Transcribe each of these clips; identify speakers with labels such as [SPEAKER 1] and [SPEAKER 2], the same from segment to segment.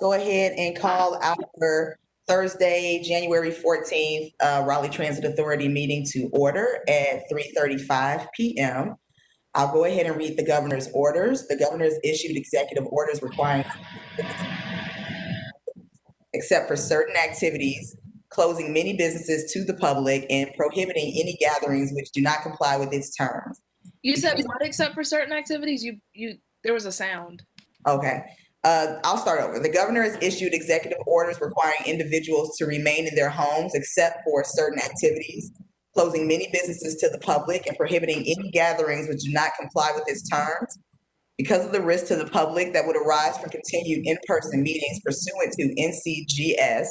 [SPEAKER 1] go ahead and call our Thursday, January 14th, Raleigh Transit Authority meeting to order at 3:35 p.m. I'll go ahead and read the governor's orders. The governor's issued executive orders requiring, except for certain activities, closing many businesses to the public and prohibiting any gatherings which do not comply with its terms.
[SPEAKER 2] You said what except for certain activities? There was a sound.
[SPEAKER 1] Okay. I'll start over. The governor has issued executive orders requiring individuals to remain in their homes except for certain activities, closing many businesses to the public and prohibiting any gatherings which do not comply with its terms. Because of the risk to the public that would arise from continued in-person meetings pursuant to NCGS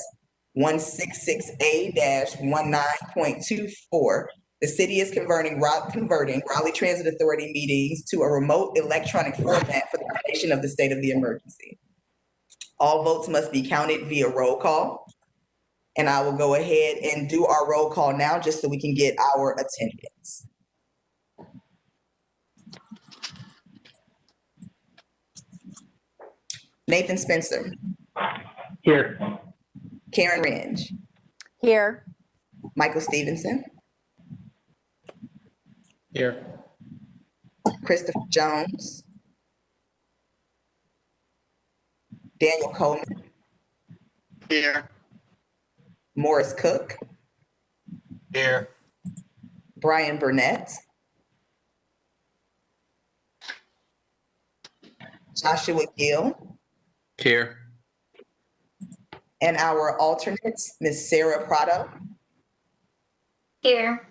[SPEAKER 1] 166A-19.24, the city is converting Raleigh Transit Authority meetings to a remote electronic format for the duration of the state of the emergency. All votes must be counted via roll call. And I will go ahead and do our roll call now just so we can get our attendance. Nathan Spencer.
[SPEAKER 3] Here.
[SPEAKER 1] Karen Renge.
[SPEAKER 4] Here.
[SPEAKER 1] Michael Stevenson.
[SPEAKER 3] Here.
[SPEAKER 1] Christopher Jones. Daniel Coleman.
[SPEAKER 3] Here.
[SPEAKER 1] Morris Cook.
[SPEAKER 3] Here.
[SPEAKER 1] Brian Burnett. Joshua Gill.
[SPEAKER 3] Here.
[SPEAKER 1] And our alternates, Ms. Sarah Prado.
[SPEAKER 5] Here.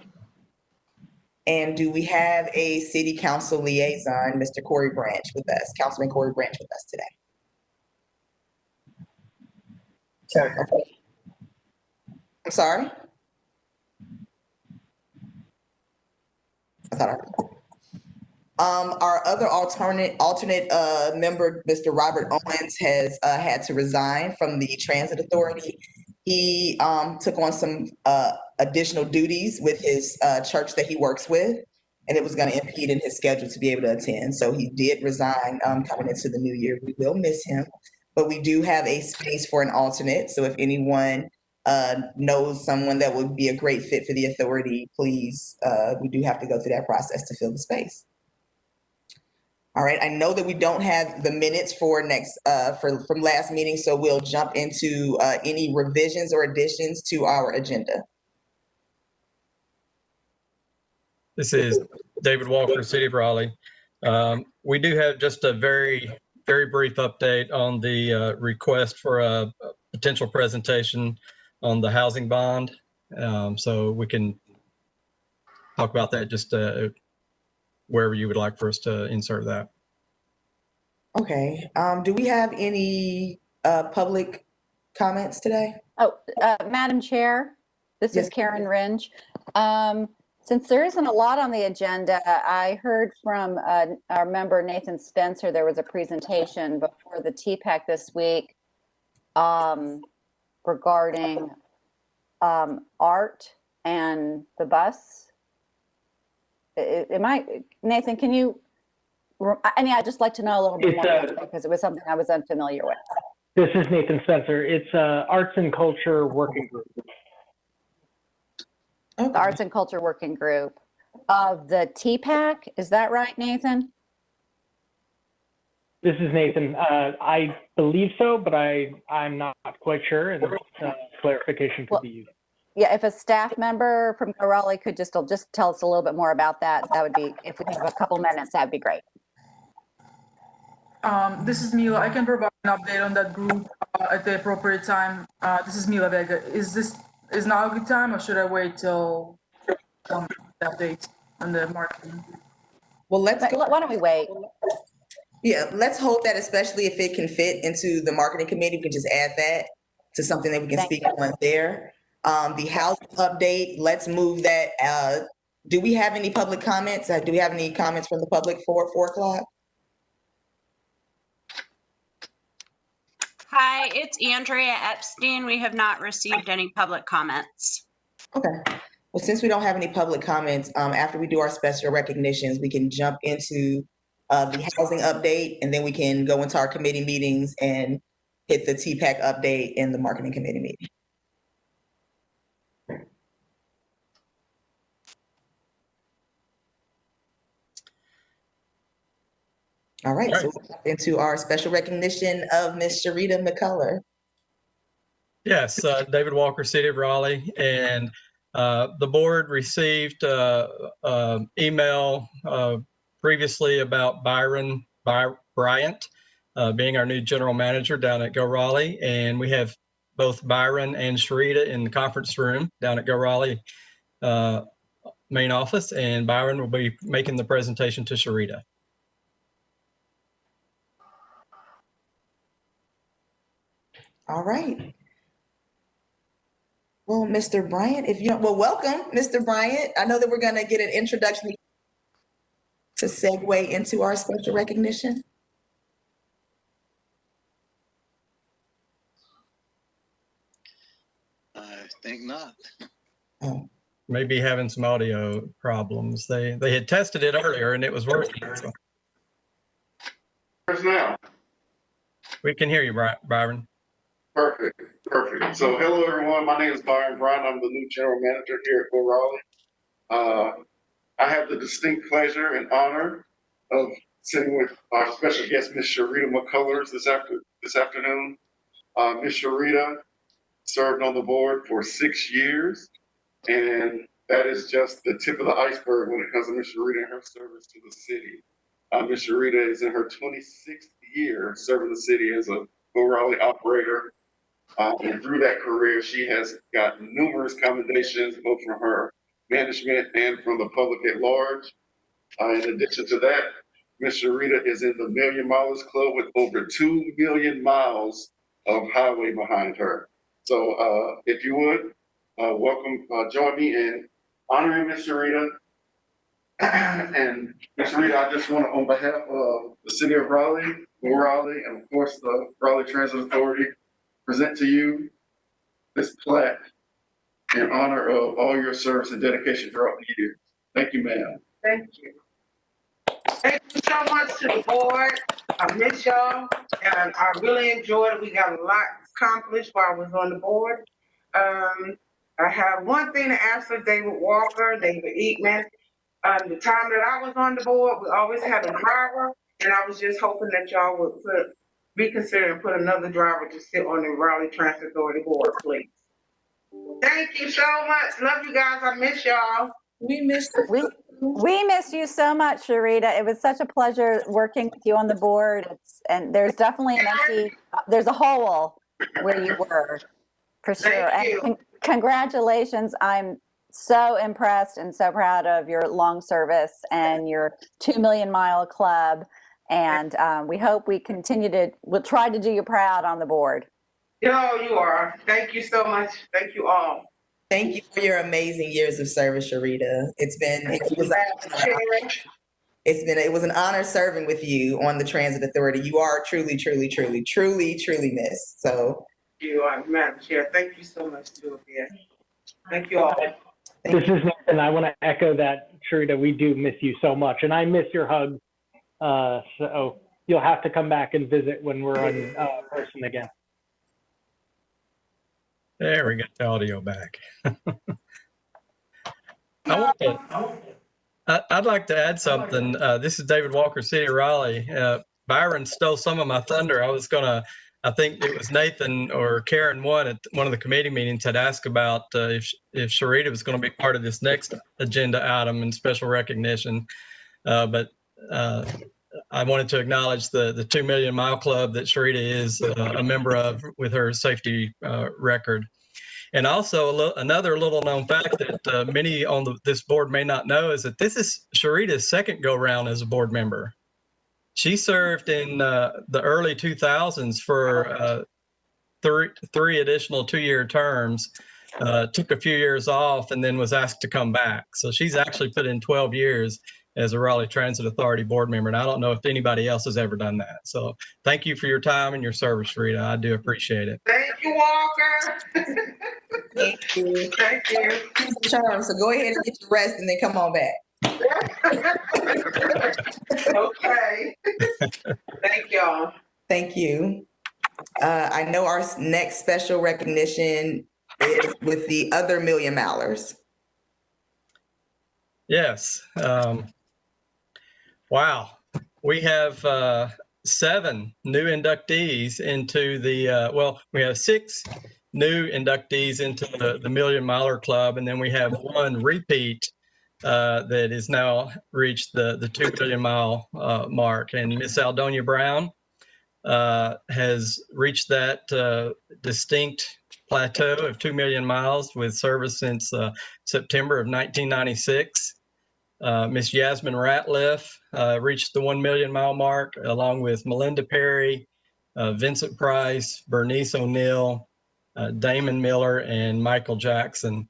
[SPEAKER 1] And do we have a city council liaison, Mr. Corey Branch, with us, Councilman Corey Branch with us today?
[SPEAKER 3] Sorry.
[SPEAKER 1] Okay. I'm sorry? I thought I heard. Our other alternate member, Mr. Robert Owens, has had to resign from the Transit Authority. He took on some additional duties with his church that he works with, and it was going to impede in his schedule to be able to attend. So he did resign coming into the new year. We will miss him, but we do have a space for an alternate. So if anyone knows someone that would be a great fit for the authority, please, we do have to go through that process to fill the space. All right, I know that we don't have the minutes for from last meeting, so we'll jump into any revisions or additions to our agenda.
[SPEAKER 6] This is David Walker, City of Raleigh. We do have just a very, very brief update on the request for a potential presentation on the housing bond. So we can talk about that just wherever you would like for us to insert that.
[SPEAKER 1] Okay. Do we have any public comments today?
[SPEAKER 4] Oh, Madam Chair, this
[SPEAKER 1] Yes.
[SPEAKER 4] is Karen Renge. Since there isn't a lot on the agenda, I heard from our member Nathan Spencer, there was a presentation before the TPAC this week regarding art and the bus. Nathan, can you, I'd just like to know a little bit more about it because it was something I was unfamiliar with.
[SPEAKER 3] This is Nathan Spencer. It's Arts and Culture Working Group.
[SPEAKER 1] Okay.
[SPEAKER 4] The Arts and Culture Working Group of the TPAC, is that right, Nathan?
[SPEAKER 3] This is Nathan. I believe so, but I'm not quite sure, and clarification could be used.
[SPEAKER 4] Yeah, if a staff member from Raleigh could just tell us a little bit more about that, that would be, if we have a couple minutes, that'd be great.
[SPEAKER 7] This is Mila. I can provide an update on that group at the appropriate time. This is Mila Vega. Is now a good time, or should I wait till the update on the marketing?
[SPEAKER 1] Well, why
[SPEAKER 4] don't we wait?
[SPEAKER 1] Yeah, let's hold that, especially if it can fit into the marketing committee. We can just add that to something that we can speak on there. The housing update, let's move that. Do we have any public comments? Do we have any comments from the public for 4 o'clock?
[SPEAKER 5] Hi, it's Andrea Epstein. We have not received any public comments.
[SPEAKER 1] Okay. Well, since we don't have any public comments, after we do our special recognitions, we can jump into the housing update, and then we can go into our committee meetings and hit the TPAC update in the marketing committee meeting. All right,
[SPEAKER 6] All
[SPEAKER 1] so
[SPEAKER 6] right.
[SPEAKER 1] we'll into our special recognition of Ms. Sharita McCullough.
[SPEAKER 6] Yes, David Walker, City of Raleigh, and the board received email previously about Byron Bryant being our new general manager down at Go Raleigh, and we have both Byron and Sharita in the conference room down at Go Raleigh main office, and Byron will be making the presentation to Sharita.
[SPEAKER 1] All right. Well, Mr. Bryant, if you don't, well, welcome, Mr. Bryant. I know that we're going to get an introduction to segue into our special recognition.
[SPEAKER 8] I think not.
[SPEAKER 1] Oh,
[SPEAKER 6] Maybe having some audio problems. They had tested it earlier and it was working. So
[SPEAKER 9] Now.
[SPEAKER 6] we can hear you, Byron.
[SPEAKER 9] Perfect. So hello, everyone. My name is Byron Brown. I'm the new general manager here at Go Raleigh. I have the distinct pleasure and honor of sitting with our special guest, Ms. Sharita McCullers this afternoon. Ms. Sharita served on the board for 6 years, and that is just the tip of the iceberg when it comes to Ms. Sharita and her service to the city. Ms. Sharita is in her 26th year serving the city as a Go Raleigh operator. And through that career, she has gotten numerous commendations, both from her management and from the public at large. In addition to that, Ms. Sharita is in the Million Milers Club with over 2 million miles of highway behind her. So if you would, welcome, join me in honoring Ms. Sharita. And Ms. Sharita, I just want to, on behalf of the city of Raleigh, and of course the Raleigh Transit Authority, present to you this plaque in honor of all your service and dedication throughout the years. Thank you, ma'am.
[SPEAKER 10] Thank you. Thank you so much to the board. I miss y'all, and I really enjoyed it. We got a lot accomplished while I was on the board. I have one thing to answer David Walker, David Eatman. The time that I was on the board, we always had a driver, and I was just hoping that y'all would be considered and put another driver to sit on the Raleigh Transit Authority board, please. Thank you so much. Love you guys. I miss y'all.
[SPEAKER 1] we missed
[SPEAKER 4] We miss you so much, Sharita. It was such a pleasure working with you on the board. And there's definitely there's a hole where you were, for sure.
[SPEAKER 10] Thank you.
[SPEAKER 4] And congratulations. I'm so impressed and so proud of your long service and your 2 million mile club. And we hope we'll try to do you proud on the board.
[SPEAKER 10] Yo, you are. Thank you so much. Thank you all.
[SPEAKER 1] Thank you for your amazing years of service, Sharita. It was an honor serving with you on the Transit Authority. You are truly missed. So
[SPEAKER 10] You are, Madam Chair. Thank you so much, Sylvia. Thank you all.
[SPEAKER 3] This is Nathan. I want to echo that, Sharita. We do miss you so much, and I miss your hugs. So you'll have to come back and visit when we're on person again.
[SPEAKER 6] There we get the audio back. I'd like to add something. This is David Walker, City of Raleigh. Byron stole some of my thunder. I think it was Nathan or Karen one at one of the committee meetings had asked about if Sharita was going to be part of this next agenda item and special recognition. But I wanted to acknowledge the 2 Million Mile Club that Sharita is a member of with her safety record. And also another little known fact that many on this board may not know is that this is Sharita's second go round as a board member. She served in the early 2000s for three additional 2-year terms, took a few years off, and then was asked to come back. So she's actually put in 12 years as a Raleigh Transit Authority board member. And I don't know if anybody else has ever done that. So thank you for your time and your service, Sharita. I do appreciate it.
[SPEAKER 10] Thank you, Walker.
[SPEAKER 1] thank you.
[SPEAKER 10] Thank you.
[SPEAKER 1] Charm. So go ahead and get your rest and then come on back.
[SPEAKER 10] Okay. Thank y'all.
[SPEAKER 1] Thank you. I know our next special recognition is with the other Million Milers.
[SPEAKER 6] Yes. Wow. We have 7 new inductees into the, well, we have 6 new inductees into the Million Miler Club, and then we have 1 repeat that has now reached the 2 million mile mark. And Miss Aldonia Brown has reached that distinct plateau of 2 million miles with service since September of 1996. Miss Yasmin Ratliff reached the 1 million mile mark along with Melinda Perry, Vincent Price, Bernice O'Neill, Damon Miller, and Michael Jackson.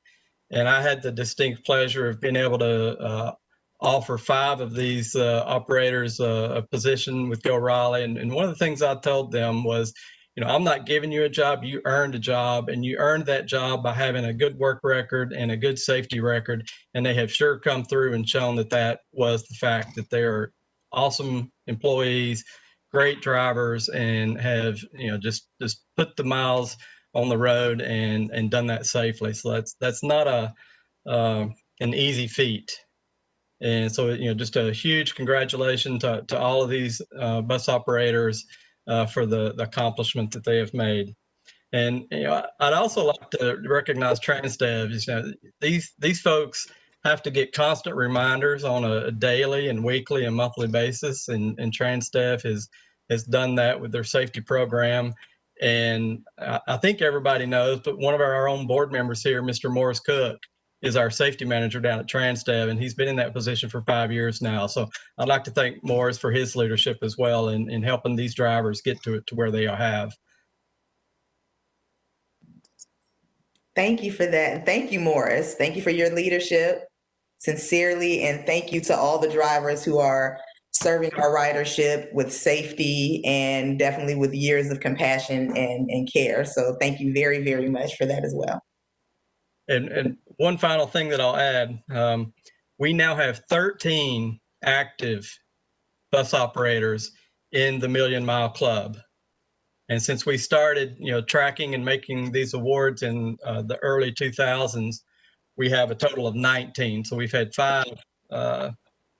[SPEAKER 6] And I had the distinct pleasure of being able to offer 5 of these operators a position with Go Raleigh. And one of the things I told them was, you know, I'm not giving you a job, you earned a job, and you earned that job by having a good work record and a good safety record. And they have sure come through and shown that that was the fact, that they are awesome employees, great drivers, and have, you know, just put the miles on the road and done that safely. So that's not an easy feat. And so, you know, just a huge congratulations to all of these bus operators for the accomplishment that they have made. And, you know, I'd also like to recognize TransDev. You know, these folks have to get constant reminders on a daily and weekly and monthly basis, and TransDev has done that with their safety program. And I think everybody knows, but one of our own board members here, Mr. Morris Cook, is our safety manager down at TransDev, and he's been in that position for 5 years now. So I'd like to thank Morris for his leadership as well in helping these drivers get to where they have.
[SPEAKER 1] Thank you for that. And thank you, Morris. Thank you for your leadership, sincerely. And thank you to all the drivers who are serving our ridership with safety and definitely with years of compassion and care. So thank you very, very much for that as well.
[SPEAKER 6] And one final thing that I'll add, we now have 13 active bus operators in the Million Mile Club. And since we started, you know, tracking and making these awards in the early 2000s, we have a total of 19. So we've had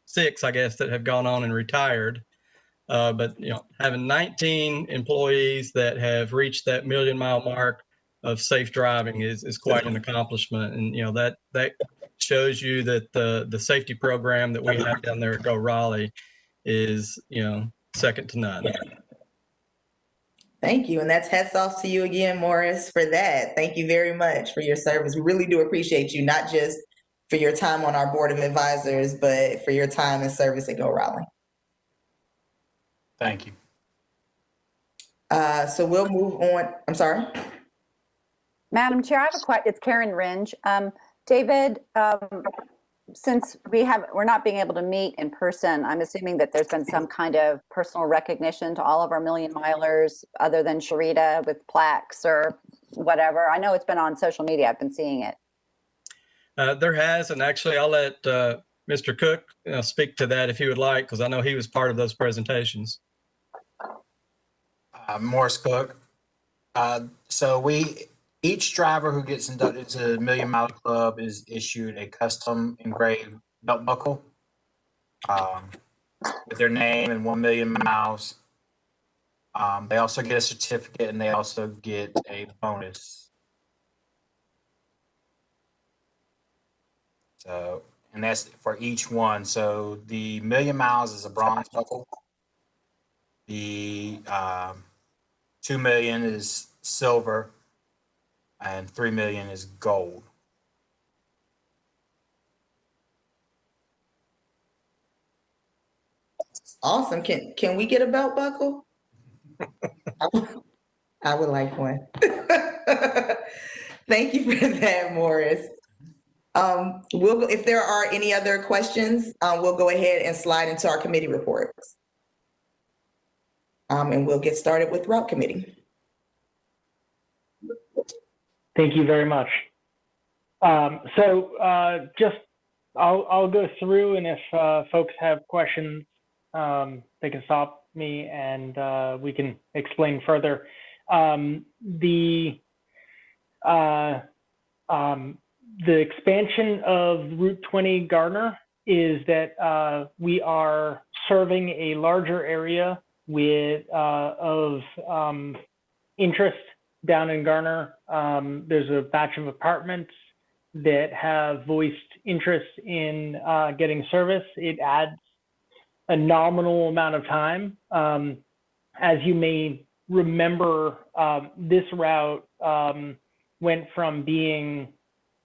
[SPEAKER 6] 6, I guess, that have gone on and retired. But, you know, having 19 employees that have reached that million mile mark of safe driving is quite an accomplishment. And, you know, that shows you that the safety program that we have down there at Go Raleigh is, you know, second to none.
[SPEAKER 1] Thank you. And that's hats off to you again, Morris, for that. Thank you very much for your service. We really do appreciate you, not just for your time on our board of advisors, but for your time and service at Go Raleigh.
[SPEAKER 8] Thank you.
[SPEAKER 1] So we'll move on. I'm sorry.
[SPEAKER 4] Madam Chair, I have a question. It's Karen Ringe. David, since we're not being able to meet in person, I'm assuming that there's been some kind of personal recognition to all of our million milers other than Sharita with plaques or whatever. I know it's been on social media. I've been seeing it.
[SPEAKER 6] There has, and actually I'll let Mr. Cook speak to that if he would like, because I know he was part of those presentations.
[SPEAKER 8] Morris Cook. So each driver who gets inducted into the Million Mile Club is issued a custom engraved belt buckle with their name and 1 million miles. They also get a certificate, and they also get a bonus. So, and that's for each one. So the 1 million miles is a bronze buckle. The 2 million is silver, and 3 million is gold.
[SPEAKER 1] Awesome. Can we get a belt buckle? I would like one. Thank you for that, Morris. If there are any other questions, we'll go ahead and slide into our committee reports. And we'll get started with Route Committee.
[SPEAKER 3] Thank you very much. Just I'll go through, and if folks have questions, they can stop me and we can explain further. the expansion of Route 20 Garner is that we are serving a larger area of interest down in Garner. There's a batch of apartments that have voiced interest in getting service. It adds a nominal amount of time. As you may remember, this route went from being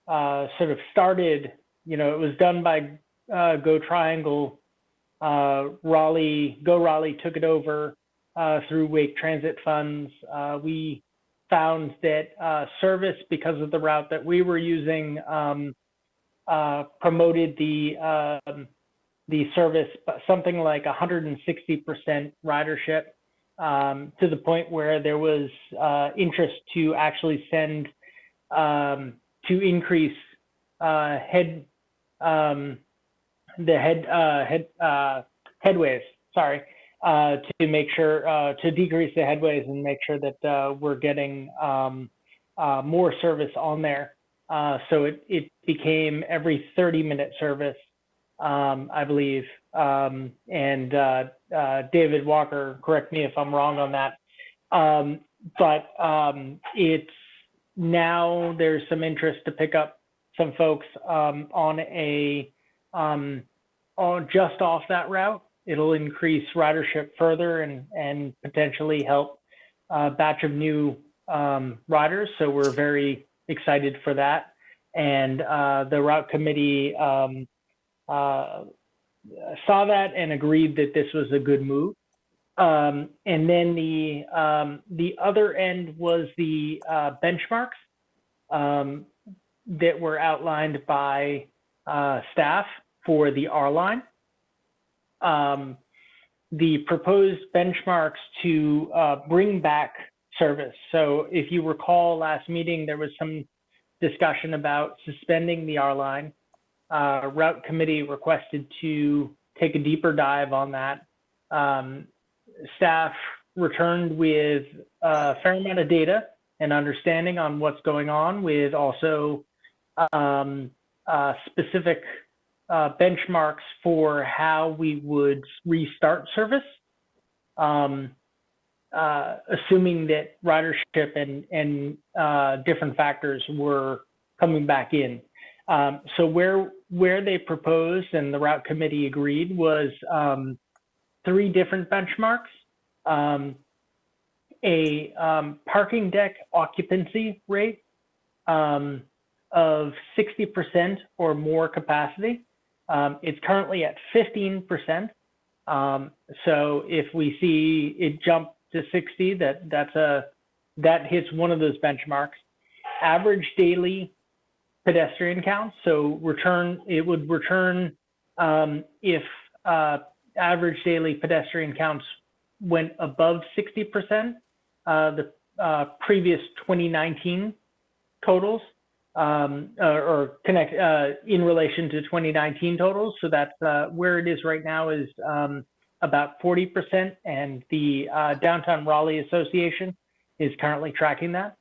[SPEAKER 3] sort of started, it was done by Go Triangle. Raleigh took it over through Wake Transit funds. We found that service, because of the route that we were using, promoted the service something like 160% ridership, to the point where there was interest to actually send to increase headways. Sorry, to make sure to decrease the headways and make sure that we're getting more service on there. So it became every 30-minute service, I believe. And David Walker, correct me if I'm wrong on that. But it's now there's some interest to pick up some folks just off that route. It'll increase ridership further and potentially help a batch of new riders. So we're very excited for that. And the route committee saw that and agreed that this was a good move. And then the other end was the benchmarks that were outlined by staff for the R line. The proposed benchmarks to bring back service. So if you recall last meeting, there was some discussion about suspending the R line. Route committee requested to take a deeper dive on that. Staff returned with a fair amount of data and understanding on what's going on, with also specific benchmarks for how we would restart service, assuming that ridership and different factors were coming back in. So where they proposed and the route committee agreed was 3 different benchmarks. A parking deck occupancy rate of 60% or more capacity. It's currently at 15%. So if we see it jump to 60, that hits one of those benchmarks. Average daily pedestrian counts. So it would return if average daily pedestrian counts went above 60%, the previous 2019 totals, or connect in relation to 2019 totals. So that's where it is right now is about 40%, and the Downtown Raleigh Association is currently tracking that.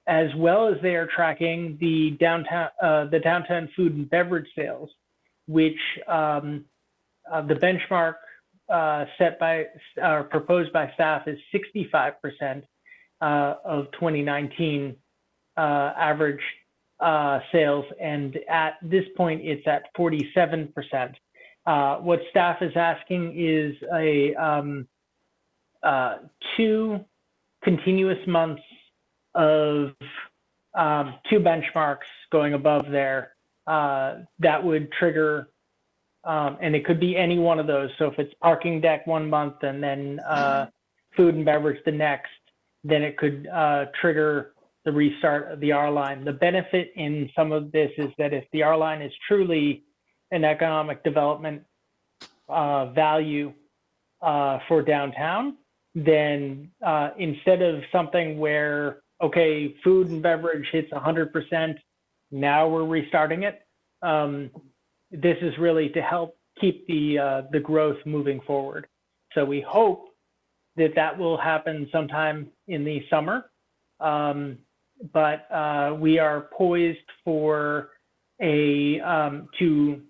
[SPEAKER 3] As well as they are tracking the downtown food and beverage sales, which the benchmark set by or proposed by staff is 65% of 2019 average sales, and at this point it's at 47%. What staff is asking is a 2 continuous months of 2 benchmarks going above there that would trigger, and it could be any one of those. So if it's parking deck 1 month and then food and beverage the next, then it could trigger the restart of the R line. The benefit in some of this is that if the R line is truly an economic development value for downtown, then instead of something where, okay, food and beverage hits 100%, now we're restarting it. This is really to help keep the growth moving forward. So we hope that will happen sometime in the summer. But we are poised for to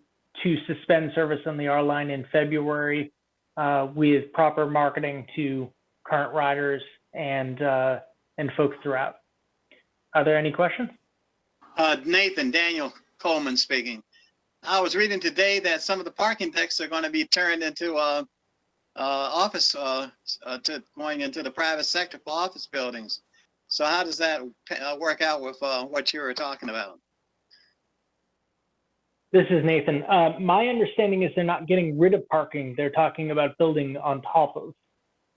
[SPEAKER 3] suspend service on the R line in February with proper marketing to current riders and folks throughout. Are there any questions?
[SPEAKER 11] Nathan, Daniel Coleman speaking. I was reading today that some of the parking decks are going to be turned into office, going into the private sector for office buildings. So how does that work out with what you were talking about?
[SPEAKER 3] This is Nathan. My understanding is they're not getting rid of parking. They're talking about building on top of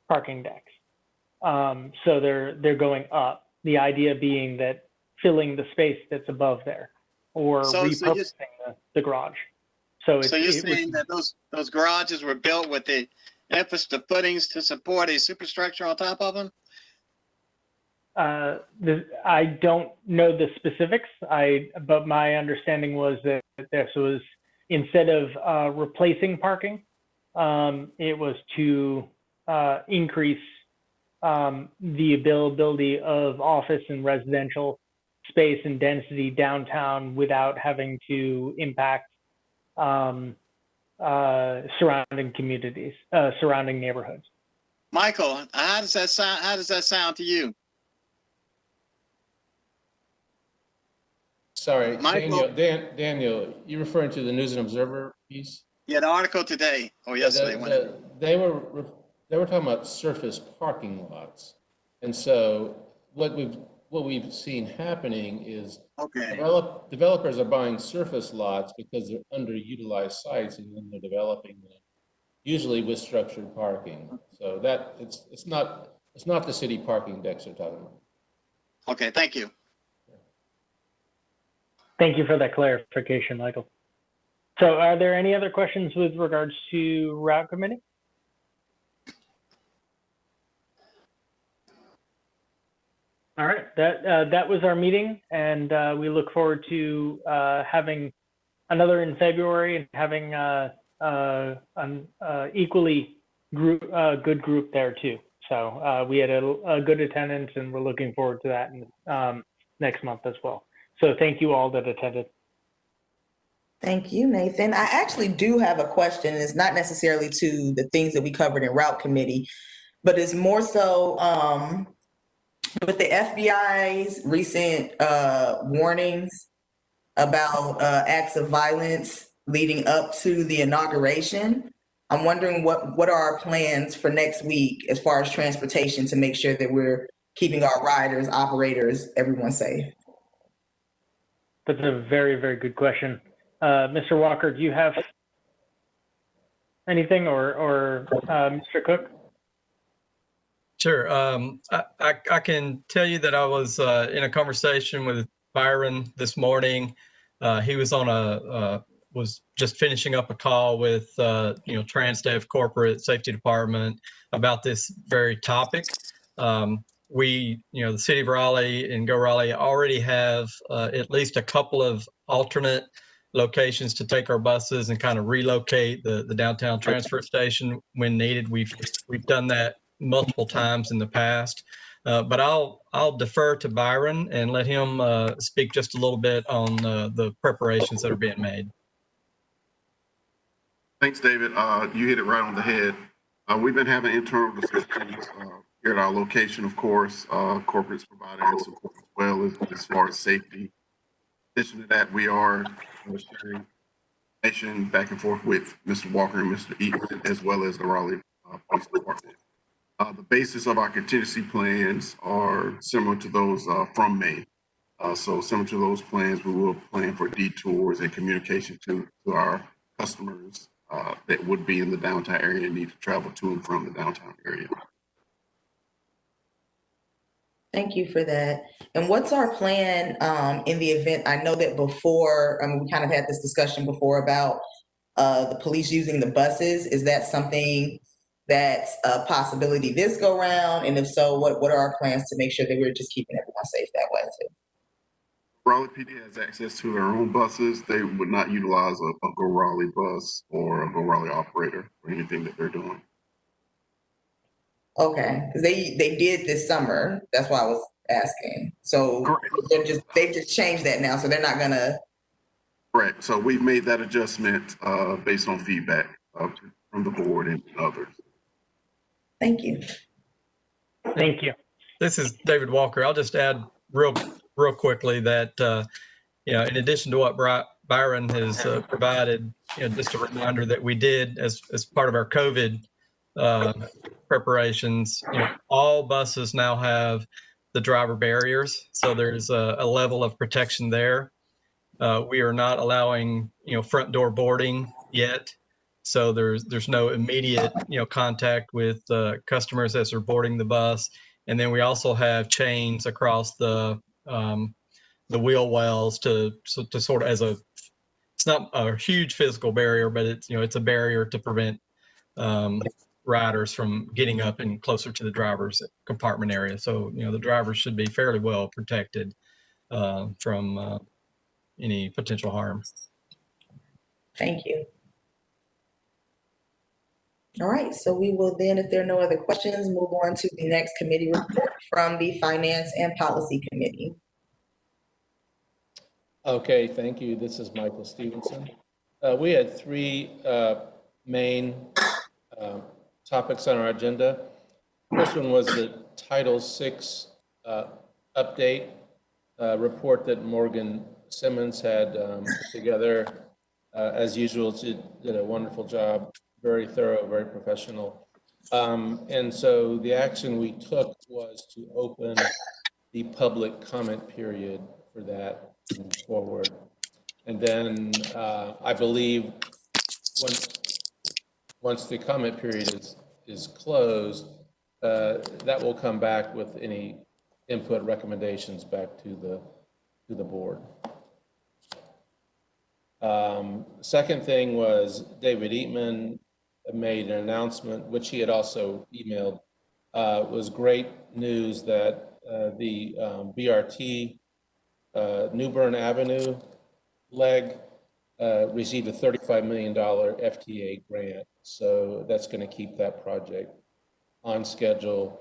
[SPEAKER 3] parking decks. So they're going up. The idea being that filling the space that's above there, or repurposing the garage. So
[SPEAKER 11] you're saying that those garages were built with the emphasis, the footings to support a superstructure on top of them?
[SPEAKER 3] I don't know the specifics. But my understanding was that this was, instead of replacing parking, it was to increase the availability of office and residential space and density downtown without having to impact surrounding communities, surrounding neighborhoods.
[SPEAKER 11] Michael, how does that sound? How does that sound to you?
[SPEAKER 12] Sorry,
[SPEAKER 11] Michael?
[SPEAKER 12] Daniel, you referring to the News and Observer piece?
[SPEAKER 11] Yeah, the article today or yesterday.
[SPEAKER 12] They were talking about surface parking lots, and so what we've seen happening is developers are buying surface lots because they're underutilized sites, and then they're developing them, usually with structured parking. So that it's not the city parking decks they're talking about.
[SPEAKER 11] Okay, thank you.
[SPEAKER 3] Thank you for that clarification, Michael. So are there any other questions with regards to route committee? All right, that was our meeting, and we look forward to having another in February and having an equally good group there too. So we had a good attendance, and we're looking forward to that next month as well. So thank you all that attended.
[SPEAKER 1] Thank you, Nathan. I actually do have a question. It's not necessarily to the things that we covered in route committee, but it's more so with the FBI's recent warnings about acts of violence leading up to the inauguration. I'm wondering what are our plans for next week as far as transportation to make sure that we're keeping our riders, operators, everyone safe?
[SPEAKER 3] That's a very, very good question. Mr. Walker, do you have anything, or Mr. Cook?
[SPEAKER 6] Sure. I can tell you that I was in a conversation with Byron this morning. He was on was just finishing up a call with Transdev Corporate Safety Department about this very topic. We, the city of Raleigh and Go Raleigh already have at least a couple of alternate locations to take our buses and kind of relocate the downtown transfer station when needed. We've done that multiple times in the past, but I'll defer to Byron and let him speak just a little bit on the preparations that are being made.
[SPEAKER 9] Thanks, David. You hit it right on the head. We've been having internal discussions here at our location, of course. Corporate's providing support as well as far as safety. In addition to that, we are sharing information back and forth with Mr. Walker and Mr. Eaton, as well as the Raleigh Police Department. The basis of our contingency plans are similar to those from May. So similar to those plans, we will plan for detours and communication to our customers that would be in the downtown area and need to travel to and from the downtown area.
[SPEAKER 1] Thank you for that. And what's our plan in the event? I know that before, we kind of had this discussion before about the police using the buses. Is that something that's a possibility this go round? And if so, what are our plans to make sure that we're just keeping everyone safe that way too?
[SPEAKER 9] Raleigh PD has access to their own buses. They would not utilize a Go Raleigh bus or a Go Raleigh operator for anything that they're doing.
[SPEAKER 1] Okay, because they did this summer. That's why I was asking. So they've just changed that now. So they're not gonna.
[SPEAKER 9] Correct. So we've made that adjustment based on feedback from the board and others.
[SPEAKER 1] Thank you.
[SPEAKER 3] Thank you.
[SPEAKER 6] This is David Walker. I'll just add real quickly that, in addition to what Byron has provided, just a reminder that we did as part of our COVID preparations, all buses now have the driver barriers. So there's a level of protection there. We are not allowing, front door boarding yet. So there's no immediate, contact with customers as they're boarding the bus. And then we also have chains across the wheel wells to sort of it's not a huge physical barrier, but it's a barrier to prevent riders from getting up and closer to the driver's compartment area. So, the drivers should be fairly well protected from any potential harm.
[SPEAKER 1] Thank you. All right, so we will then, if there are no other questions, move on to the next committee report from the Finance and Policy Committee.
[SPEAKER 12] Okay, thank you. This is Michael Stevenson. We had three main topics on our agenda. First one was the Title VI update report that Morgan Simmons had put together. As usual, she did a wonderful job, very thorough, very professional. And so the action we took was to open the public comment period for that forward. And then I believe once the comment period is closed, that will come back with any input recommendations back to the board. Second thing was David Eatman made an announcement, which he had also emailed. Was great news that the BRT New Bern Avenue leg received a $35 million FTA grant. So that's going to keep that project on schedule,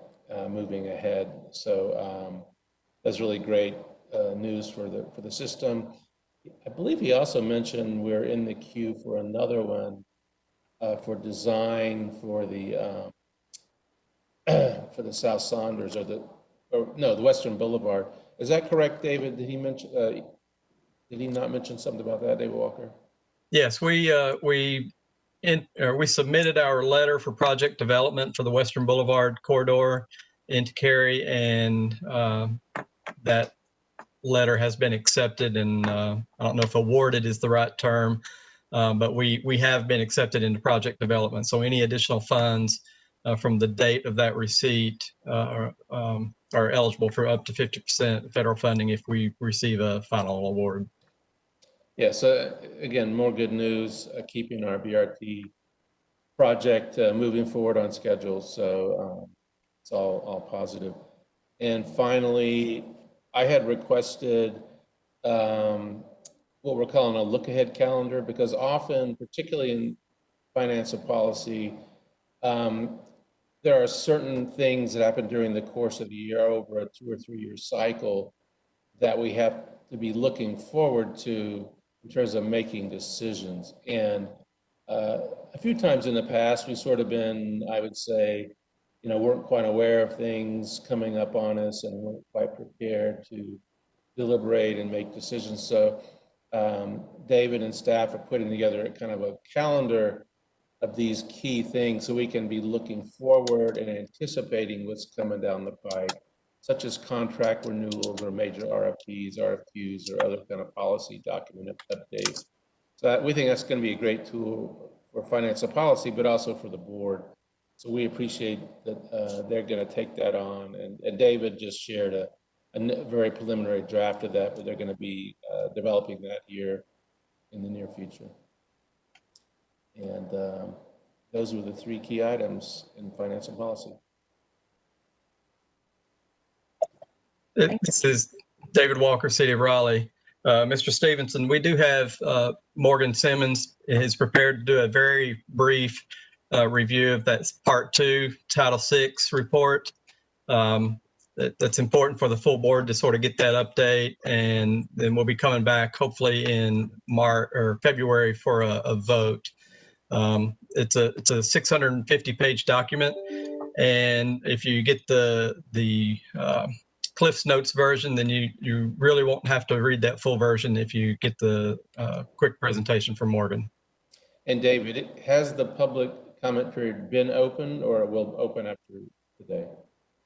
[SPEAKER 12] moving ahead. So that's really great news for the system. I believe he also mentioned we're in the queue for another one for design for the South Saunders or the Western Boulevard. Is that correct, David? Did he mention? Did he not mention something about that, David Walker?
[SPEAKER 6] Yes, we submitted our letter for project development for the Western Boulevard corridor into Cary, and that letter has been accepted. And I don't know if awarded is the right term, but we have been accepted into project development. So any additional funds from the date of that receipt are eligible for up to 50% federal funding if we receive a final award.
[SPEAKER 12] Yeah, so again, more good news, keeping our BRT project moving forward on schedule. So it's all positive. And finally, I had requested what we're calling a look-ahead calendar, because often, particularly in finance and policy, there are certain things that happen during the course of the year over a 2 or 3 year cycle that we have to be looking forward to in terms of making decisions. And a few times in the past, we've sort of been, I would say, weren't quite aware of things coming up on us and weren't quite prepared to deliberate and make decisions. So David and staff are putting together a kind of a calendar of these key things so we can be looking forward and anticipating what's coming down the pike, such as contract renewals or major RFPs, RFQs, or other kind of policy document updates. So we think that's going to be a great tool for finance and policy, but also for the board. So we appreciate that they're going to take that on. And David just shared a very preliminary draft of that, but they're going to be developing that here in the near future. And those were the three key items in finance and policy.
[SPEAKER 6] This is David Walker, City of Raleigh. Mr. Stevenson, we do have Morgan Simmons is prepared to do a very brief review of that Part 2 Title VI report. That's important for the full board to sort of get that update, and then we'll be coming back hopefully in March or February for a vote. It's a 650-page document, and if you get the Cliff's Notes version, then you really won't have to read that full version if you get the quick presentation from Morgan.
[SPEAKER 12] And David, has the public comment period been open, or it will open after today?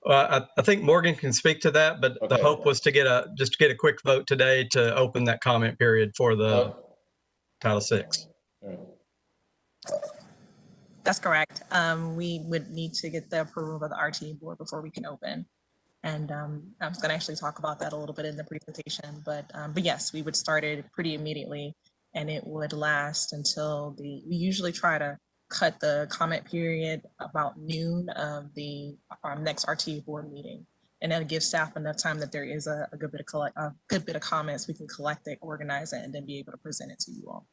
[SPEAKER 6] I think Morgan can speak to that, but the hope was to get a quick vote today to open that comment period for the Title VI.
[SPEAKER 12] All right.
[SPEAKER 13] That's correct. We would need to get the approval of the RTA board before we can open. And I was going to actually talk about that a little bit in the presentation, but yes, we would start it pretty immediately, and it would last until we usually try to cut the comment period about noon of the next RTA board meeting. And that'll give staff enough time that there is a good bit of comments, we can collect it, organize it, and then be able to present it to you all.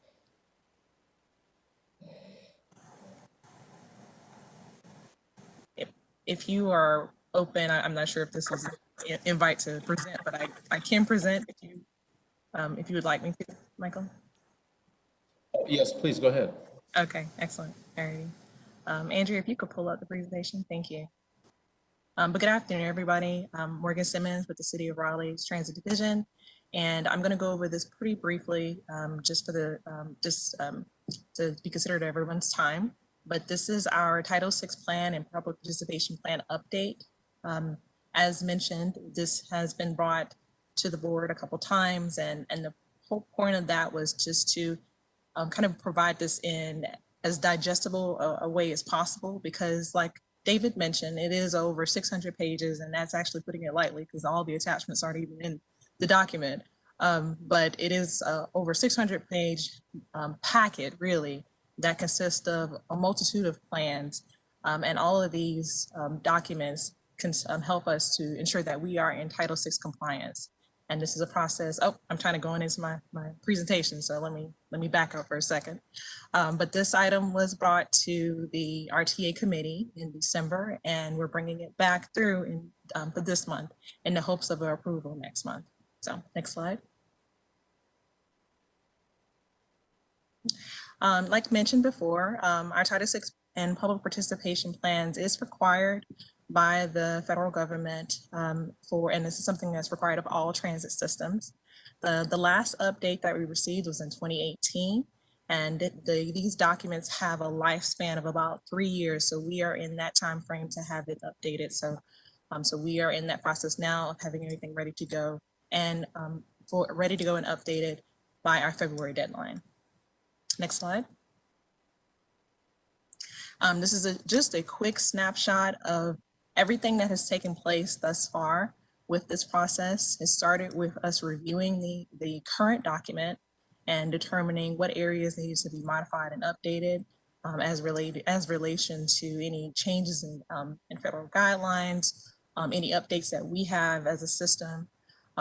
[SPEAKER 13] If you are open, I'm not sure if this is an invite to present, but I can present if you would like me to, Michael.
[SPEAKER 12] Yes, please go ahead.
[SPEAKER 13] Okay, excellent. All right. Andrea, if you could pull up the presentation, thank you. But good afternoon, everybody. I'm Morgan Simmons with the City of Raleigh's Transit Division, and I'm going to go over this pretty briefly, just for the to be considered everyone's time. But this is our Title VI plan and public participation plan update. As mentioned, this has been brought to the board a couple times, and the whole point of that was just to kind of provide this in as digestible a way as possible, because like David mentioned, it is over 600 pages, and that's actually putting it lightly because all the attachments aren't even in the document. But it is over 600 page packet, really, that consists of a multitude of plans, and all of these documents can help us to ensure that we are in Title VI compliance. And this is a process. Oh, I'm trying to go into my presentation, so let me back up for a second. But this item was brought to the RTA committee in December, and we're bringing it back through for this month in the hopes of approval next month. So next slide. Like mentioned before, our Title VI and public participation plans is required by the federal government and this is something that's required of all transit systems. The last update that we received was in 2018, and these documents have a lifespan of about 3 years. So we are in that time frame to have it updated. So we are in that process now of having everything ready to go and ready to go and updated by our February deadline. Next slide. This is just a quick snapshot of everything that has taken place thus far with this process. It started with us reviewing the current document and determining what areas needed to be modified and updated as relation to any changes in federal guidelines, any updates that we have as a system.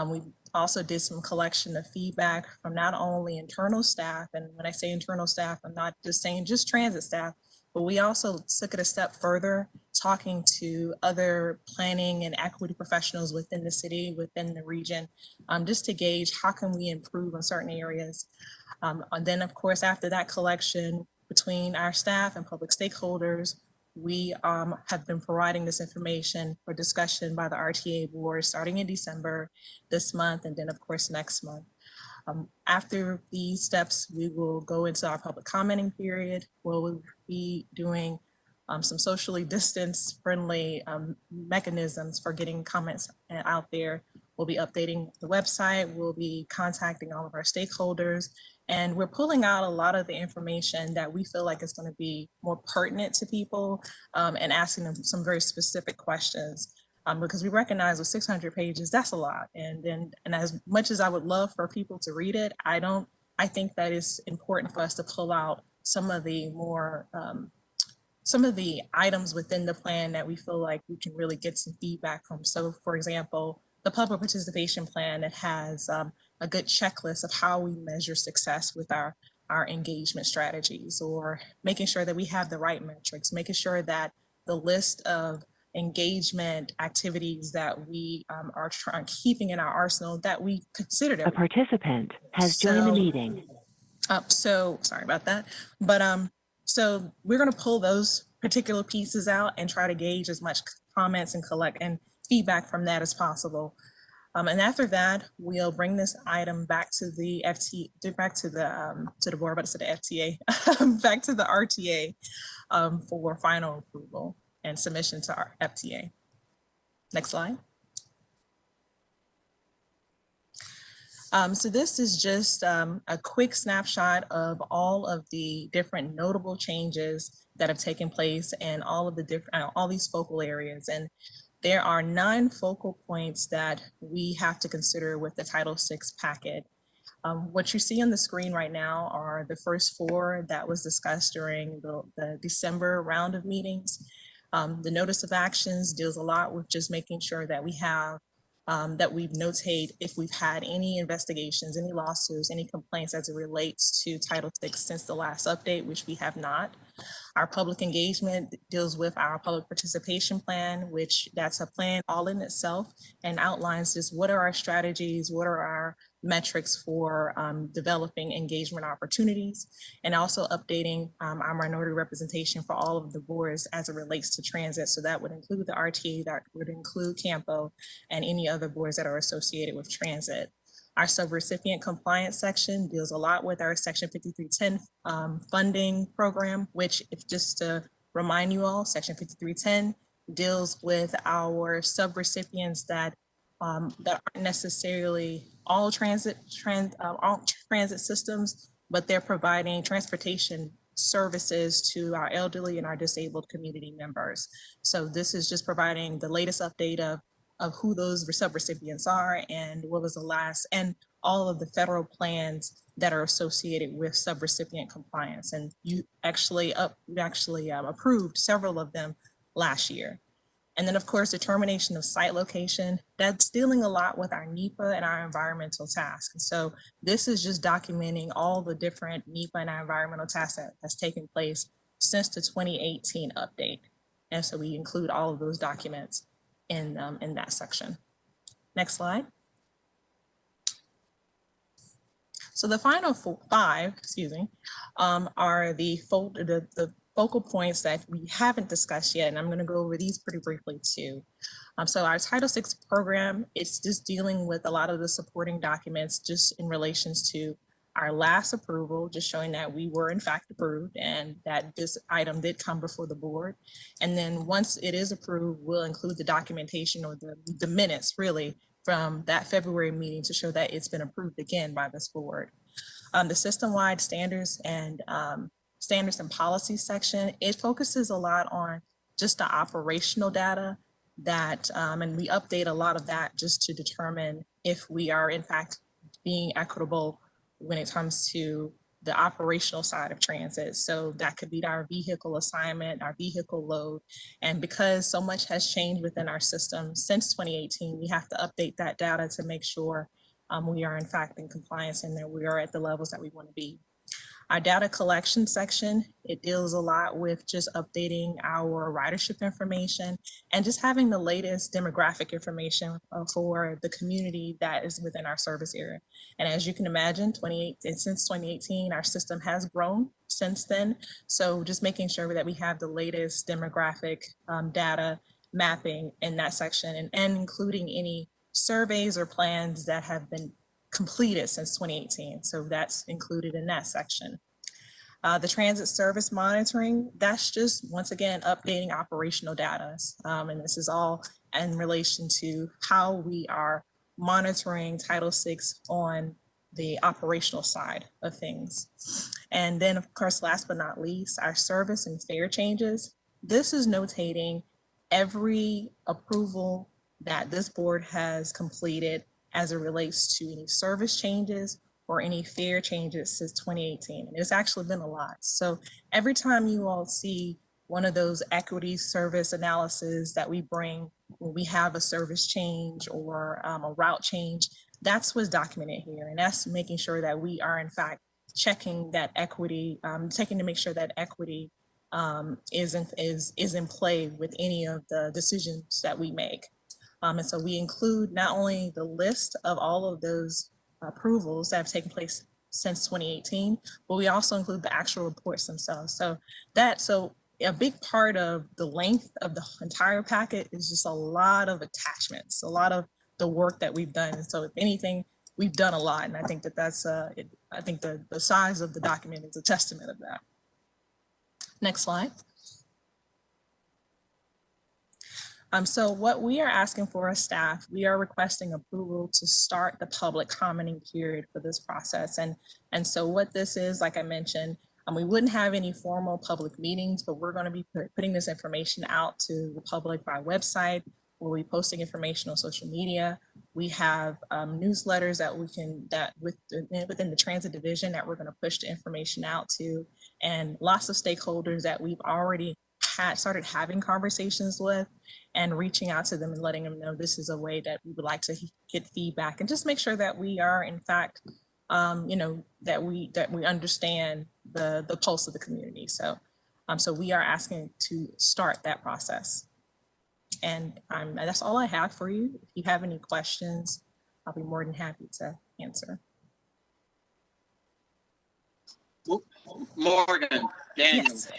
[SPEAKER 13] We also did some collection of feedback from not only internal staff, and when I say internal staff, I'm not just saying just transit staff, but we also took it a step further, talking to other planning and equity professionals within the city, within the region, just to gauge how can we improve in certain areas. And then, of course, after that collection between our staff and public stakeholders, we have been providing this information for discussion by the RTA board starting in December this month, and then, of course, next month. After these steps, we will go into our public commenting period, where we'll be doing some socially distanced friendly mechanisms for getting comments out there. We'll be updating the website, we'll be contacting all of our stakeholders, and we're pulling out a lot of the information that we feel like is going to be more pertinent to people and asking them some very specific questions. Because we recognize with 600 pages, that's a lot. And as much as I would love for people to read it, I think that it's important for us to pull out some of the more, some of the items within the plan that we feel like we can really get some feedback from. So for example, the public participation plan, it has a good checklist of how we measure success with our our engagement strategies, or making sure that we have the right metrics, making sure that the list of engagement activities that we are keeping in our arsenal, that we consider them.
[SPEAKER 14] A participant has joined the meeting.
[SPEAKER 13] So sorry about that. But so we're going to pull those particular pieces out and try to gauge as much comments and collect and feedback from that as possible. And after that, we'll bring this item back to the back to the board, but to the FTA, back to the RTA for final approval and submission to our FTA. Next slide. So this is just a quick snapshot of all of the different notable changes that have taken place and all of the different, all these focal areas. And there are 9 focal points that we have to consider with the Title VI packet. What you see on the screen right now are the first 4 that was discussed during the December round of meetings. The notice of actions deals a lot with just making sure that we have that we notate if we've had any investigations, any lawsuits, any complaints as it relates to Title VI since the last update, which we have not. Our public engagement deals with our public participation plan, which that's a plan all in itself and outlines just what are our strategies, what are our metrics for developing engagement opportunities, and also updating our minority representation for all of the boards as it relates to transit. So that would include the RTA, that would include CAMPO, and any other boards that are associated with transit. Our subrecipient compliance section deals a lot with our Section 5310 funding program, which, if just to remind you all, Section 5310 deals with our subrecipients that aren't necessarily all transit systems, but they're providing transportation services to our elderly and our disabled community members. So this is just providing the latest update of who those subrecipients are and what was the last, and all of the federal plans that are associated with subrecipient compliance. And you actually approved several of them last year. And then, of course, determination of site location, that's dealing a lot with our NEPA and our environmental tasks. And so this is just documenting all the different NEPA and our environmental tasks that has taken place since the 2018 update. And so we include all of those documents in that section. Next slide. So the final 5, are the focal points that we haven't discussed yet, and I'm going to go over these pretty briefly too. So our Title VI program, it's just dealing with a lot of the supporting documents just in relations to our last approval, just showing that we were in fact approved and that this item did come before the board. And then once it is approved, we'll include the documentation or the minutes really from that February meeting to show that it's been approved again by this board. The system-wide standards and policy section, it focuses a lot on just the operational data that, and we update a lot of that just to determine if we are in fact being equitable when it comes to the operational side of transit. So that could be our vehicle assignment, our vehicle load. And because so much has changed within our system since 2018, we have to update that data to make sure we are in fact in compliance and that we are at the levels that we want to be. Our data collection section, it deals a lot with just updating our ridership information and just having the latest demographic information for the community that is within our service area. And as you can imagine, since 2018, our system has grown since then. So just making sure that we have the latest demographic data mapping in that section and including any surveys or plans that have been completed since 2018. So that's included in that section. The transit service monitoring, that's just, once again, updating operational data. And this is all in relation to how we are monitoring Title VI on the operational side of things. And then, of course, last but not least, our service and fare changes. This is notating every approval that this board has completed as it relates to any service changes or any fare changes since 2018. And it's actually been a lot. So every time you all see one of those equity service analysis that we bring when we have a service change or a route change, that's what's documented here. And that's making sure that we are in fact checking that equity, checking to make sure that equity is in play with any of the decisions that we make. And so we include not only the list of all of those approvals that have taken place since 2018, but we also include the actual reports themselves. So a big part of the length of the entire packet is just a lot of attachments, a lot of the work that we've done. And so if anything, we've done a lot. And I think that's, I think the size of the document is a testament of that. Next slide. So what we are asking for as staff, we are requesting approval to start the public commenting period for this process. And so what this is, like I mentioned, we wouldn't have any formal public meetings, but we're going to be putting this information out to the public by website. We'll be posting information on social media. We have newsletters within the transit division that we're going to push the information out to, and lots of stakeholders that we've already started having conversations with and reaching out to them and letting them know this is a way that we would like to get feedback and just make sure that we are in fact, that we understand the pulse of the community. So we are asking to start that process. And that's all I have for you. If you have any questions, I'll be more than happy to answer.
[SPEAKER 11] Morgan, Daniel.
[SPEAKER 13] Yes.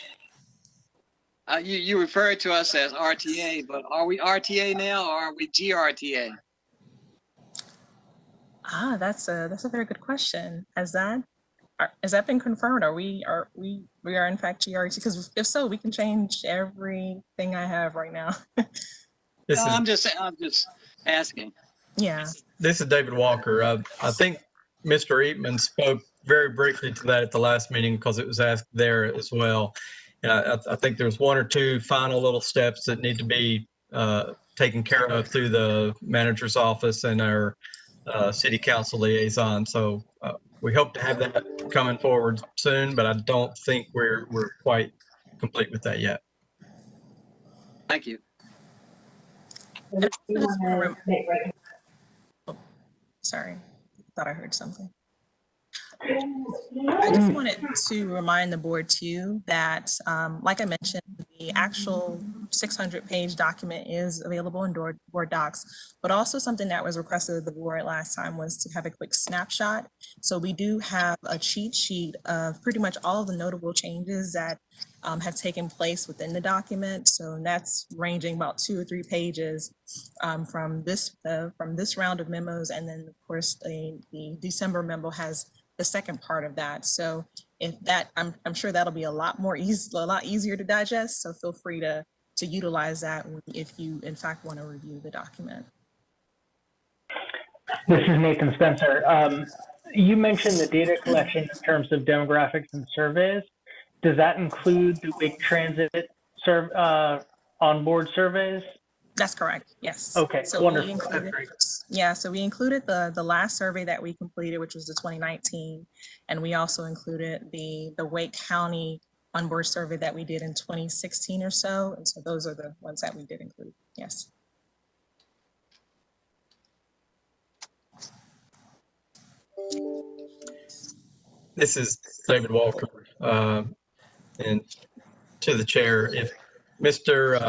[SPEAKER 11] You referred to us as RTA, but are we RTA now or are we GRTA?
[SPEAKER 13] That's a very good question. Has that been confirmed? We are in fact GRTA? Because if so, we can change everything I have right now.
[SPEAKER 11] I'm just asking.
[SPEAKER 13] Yeah.
[SPEAKER 6] This is David Walker. I think Mr. Eatman spoke very briefly to that at the last meeting because it was asked there as well. And I think there's one or two final little steps that need to be taken care of through the manager's office and our city council liaison. So we hope to have that coming forward soon, but I don't think we're quite complete with that yet.
[SPEAKER 11] Thank you.
[SPEAKER 13] Sorry, thought I heard something. I just wanted to remind the board too that, like I mentioned, the actual 600-page document is available in board docs, but also something that was requested of the board last time was to have a quick snapshot. So we do have a cheat sheet of pretty much all of the notable changes that have taken place within the document. So that's ranging about 2 or 3 pages from this round of memos, and then of course the December memo has the second part of that. So if that, I'm sure that'll be a lot easier to digest. So feel free to utilize that if you in fact want to review the document.
[SPEAKER 3] This is Nathan Spencer. You mentioned the data collection in terms of demographics and surveys. Does that include the Wake Transit onboard surveys?
[SPEAKER 13] That's correct. Yes.
[SPEAKER 3] Okay.
[SPEAKER 13] So
[SPEAKER 3] wonderful.
[SPEAKER 13] we included the last survey that we completed, which was the 2019, and we also included the Wake County onboard survey that we did in 2016 or so. And so those are the ones that we did include. Yes.
[SPEAKER 6] This is David Walker, and to the chair, if Mr.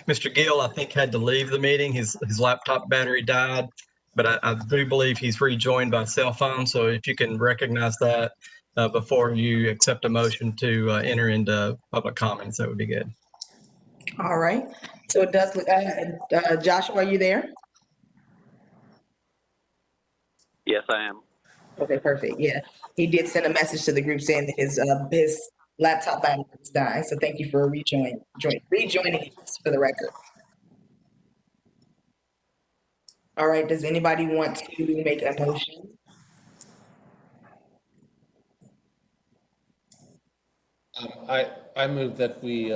[SPEAKER 6] Mr. Gill, I think, had to leave the meeting. His laptop battery died, but I do believe he's rejoined by cell phone. So if you can recognize that before you accept a motion to enter into public comments, that would be good.
[SPEAKER 1] All right. So it does look, Joshua, are you there?
[SPEAKER 15] Yes, I am.
[SPEAKER 1] Okay, perfect. Yeah, he did send a message to the group saying that his laptop battery was dying. So thank you for rejoining us for the record. All right. Does anybody want to make a motion?
[SPEAKER 12] I move that we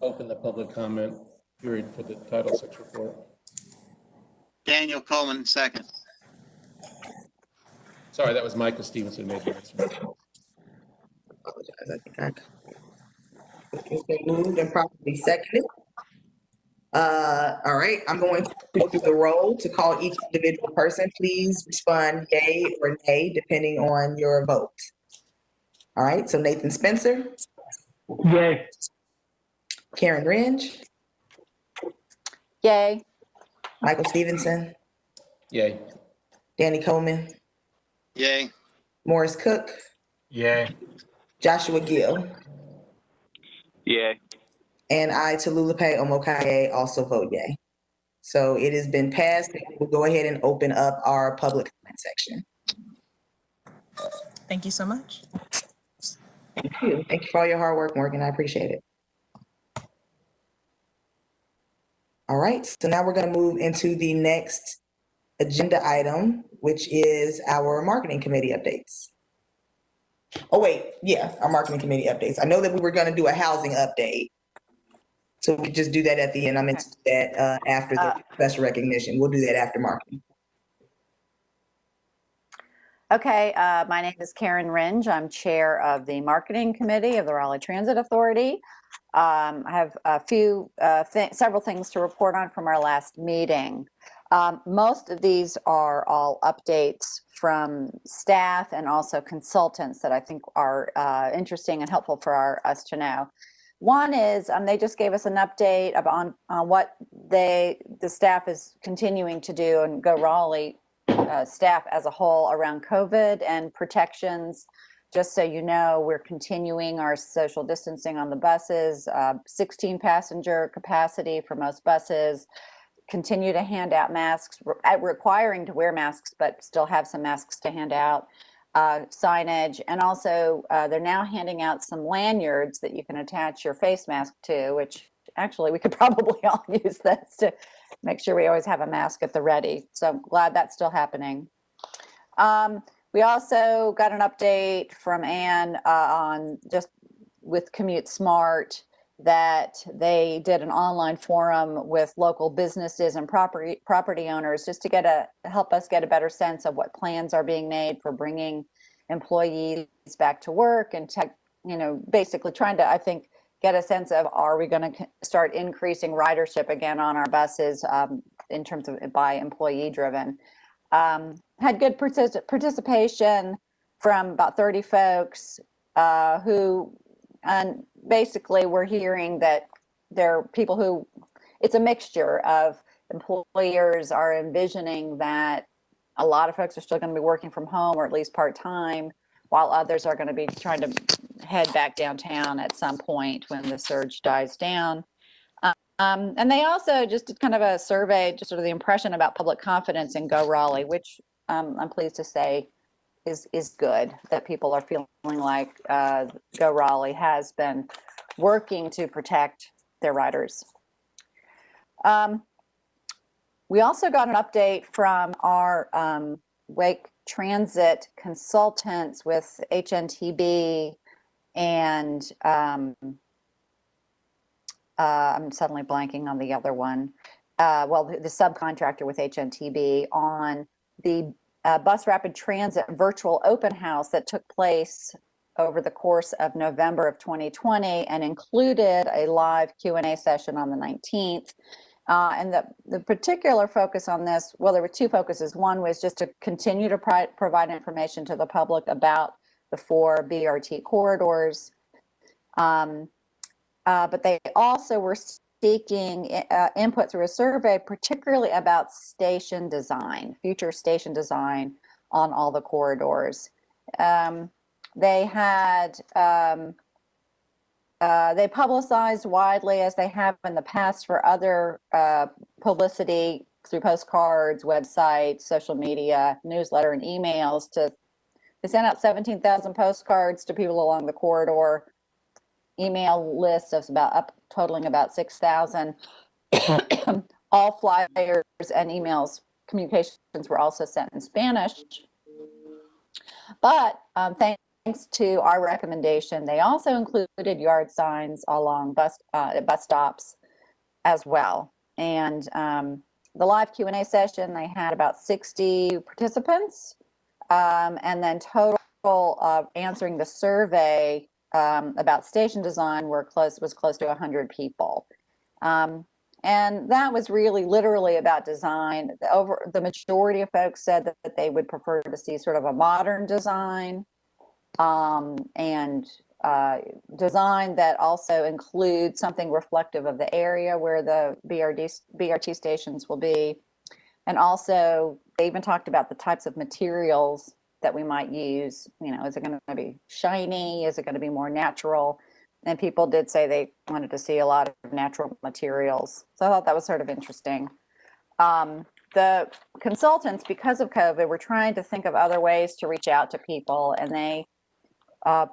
[SPEAKER 12] open the public comment period for the Title VI report.
[SPEAKER 11] Daniel Coleman, second.
[SPEAKER 12] Sorry, that was Michael Stevenson made the motion.
[SPEAKER 1] Apologize. I think it's been moved and properly seconded. All right, I'm going to go through the roll to call each individual person. Please respond yay or nay, depending on your vote. All right, so Nathan Spencer,
[SPEAKER 3] Yay.
[SPEAKER 1] Karen Ringe,
[SPEAKER 4] Yay.
[SPEAKER 1] Michael Stevenson,
[SPEAKER 12] Yay.
[SPEAKER 1] Danny Coleman,
[SPEAKER 11] Yay.
[SPEAKER 1] Morris Cook,
[SPEAKER 8] Yay.
[SPEAKER 1] Joshua Gill,
[SPEAKER 15] Yay.
[SPEAKER 1] and I, Talulupe Omokaye, also vote yay. So it has been passed. We'll go ahead and open up our public comment section.
[SPEAKER 13] Thank you so much.
[SPEAKER 1] Thank you. Thank you for all your hard work, Morgan. I appreciate it. All right, so now we're going to move into the next agenda item, which is our marketing committee updates. Oh, wait, yeah, our marketing committee updates. I know that we were going to do a housing update. So we could just do that at the end. I meant to do that after the special recognition. We'll do that after marketing.
[SPEAKER 4] Okay, my name is Karen Ringe. I'm chair of the marketing committee of the Raleigh Transit Authority. I have a few, several things to report on from our last meeting. Most of these are all updates from staff and also consultants that I think are interesting and helpful for us to know. One is they just gave us an update on what the staff is continuing to do and Go Raleigh staff as a whole around COVID and protections. Just so you know, we're continuing our social distancing on the buses, 16 passenger capacity for most buses, continue to hand out masks, requiring to wear masks, but still have some masks to hand out, signage, and also they're now handing out some lanyards that you can attach your face mask to, which actually we could probably all use this to make sure we always have a mask at the ready. So I'm glad that's still happening. We also got an update from Ann on just with Commute Smart that they did an online forum with local businesses and property owners just to help us get a better sense of what plans are being made for bringing employees back to work and basically trying to, I think, get a sense of, are we going to start increasing ridership again on our buses in terms of by employee driven. Had good participation from about 30 folks who, and basically we're hearing that there are people who, it's a mixture of employers are envisioning that a lot of folks are still going to be working from home or at least part-time, while others are going to be trying to head back downtown at some point when the surge dies down. And they also just did kind of a survey, just sort of the impression about public confidence in Go Raleigh, which I'm pleased to say is good, that people are feeling like Go Raleigh has been working to protect their riders. We also got an update from our Wake Transit consultants with HNTB and I'm suddenly blanking on the other one. Well, the subcontractor with HNTB on the Bus Rapid Transit virtual open house that took place over the course of November of 2020 and included a live Q&A session on the 19th. And the particular focus on this, well, there were two focuses. One was just to continue to provide information to the public about the 4 BRT corridors. But they also were seeking input through a survey, particularly about station design, future station design on all the corridors. They had, they publicized widely, as they have in the past for other publicity through postcards, websites, social media, newsletter, and emails. They sent out 17,000 postcards to people along the corridor. Email lists of totaling about 6,000. All flyers and emails, communications were also sent in Spanish. But thanks to our recommendation, they also included yard signs along bus stops as well. And the live Q&A session, they had about 60 participants, and then total answering the survey about station design was close to 100 people. And that was really literally about design. The majority of folks said that they would prefer to see sort of a modern design, and design that also includes something reflective of the area where the BRT stations will be. And also, they even talked about the types of materials that we might use. You know, is it going to be shiny? Is it going to be more natural? And people did say they wanted to see a lot of natural materials. So I thought that was sort of interesting. The consultants, because of COVID, were trying to think of other ways to reach out to people, and they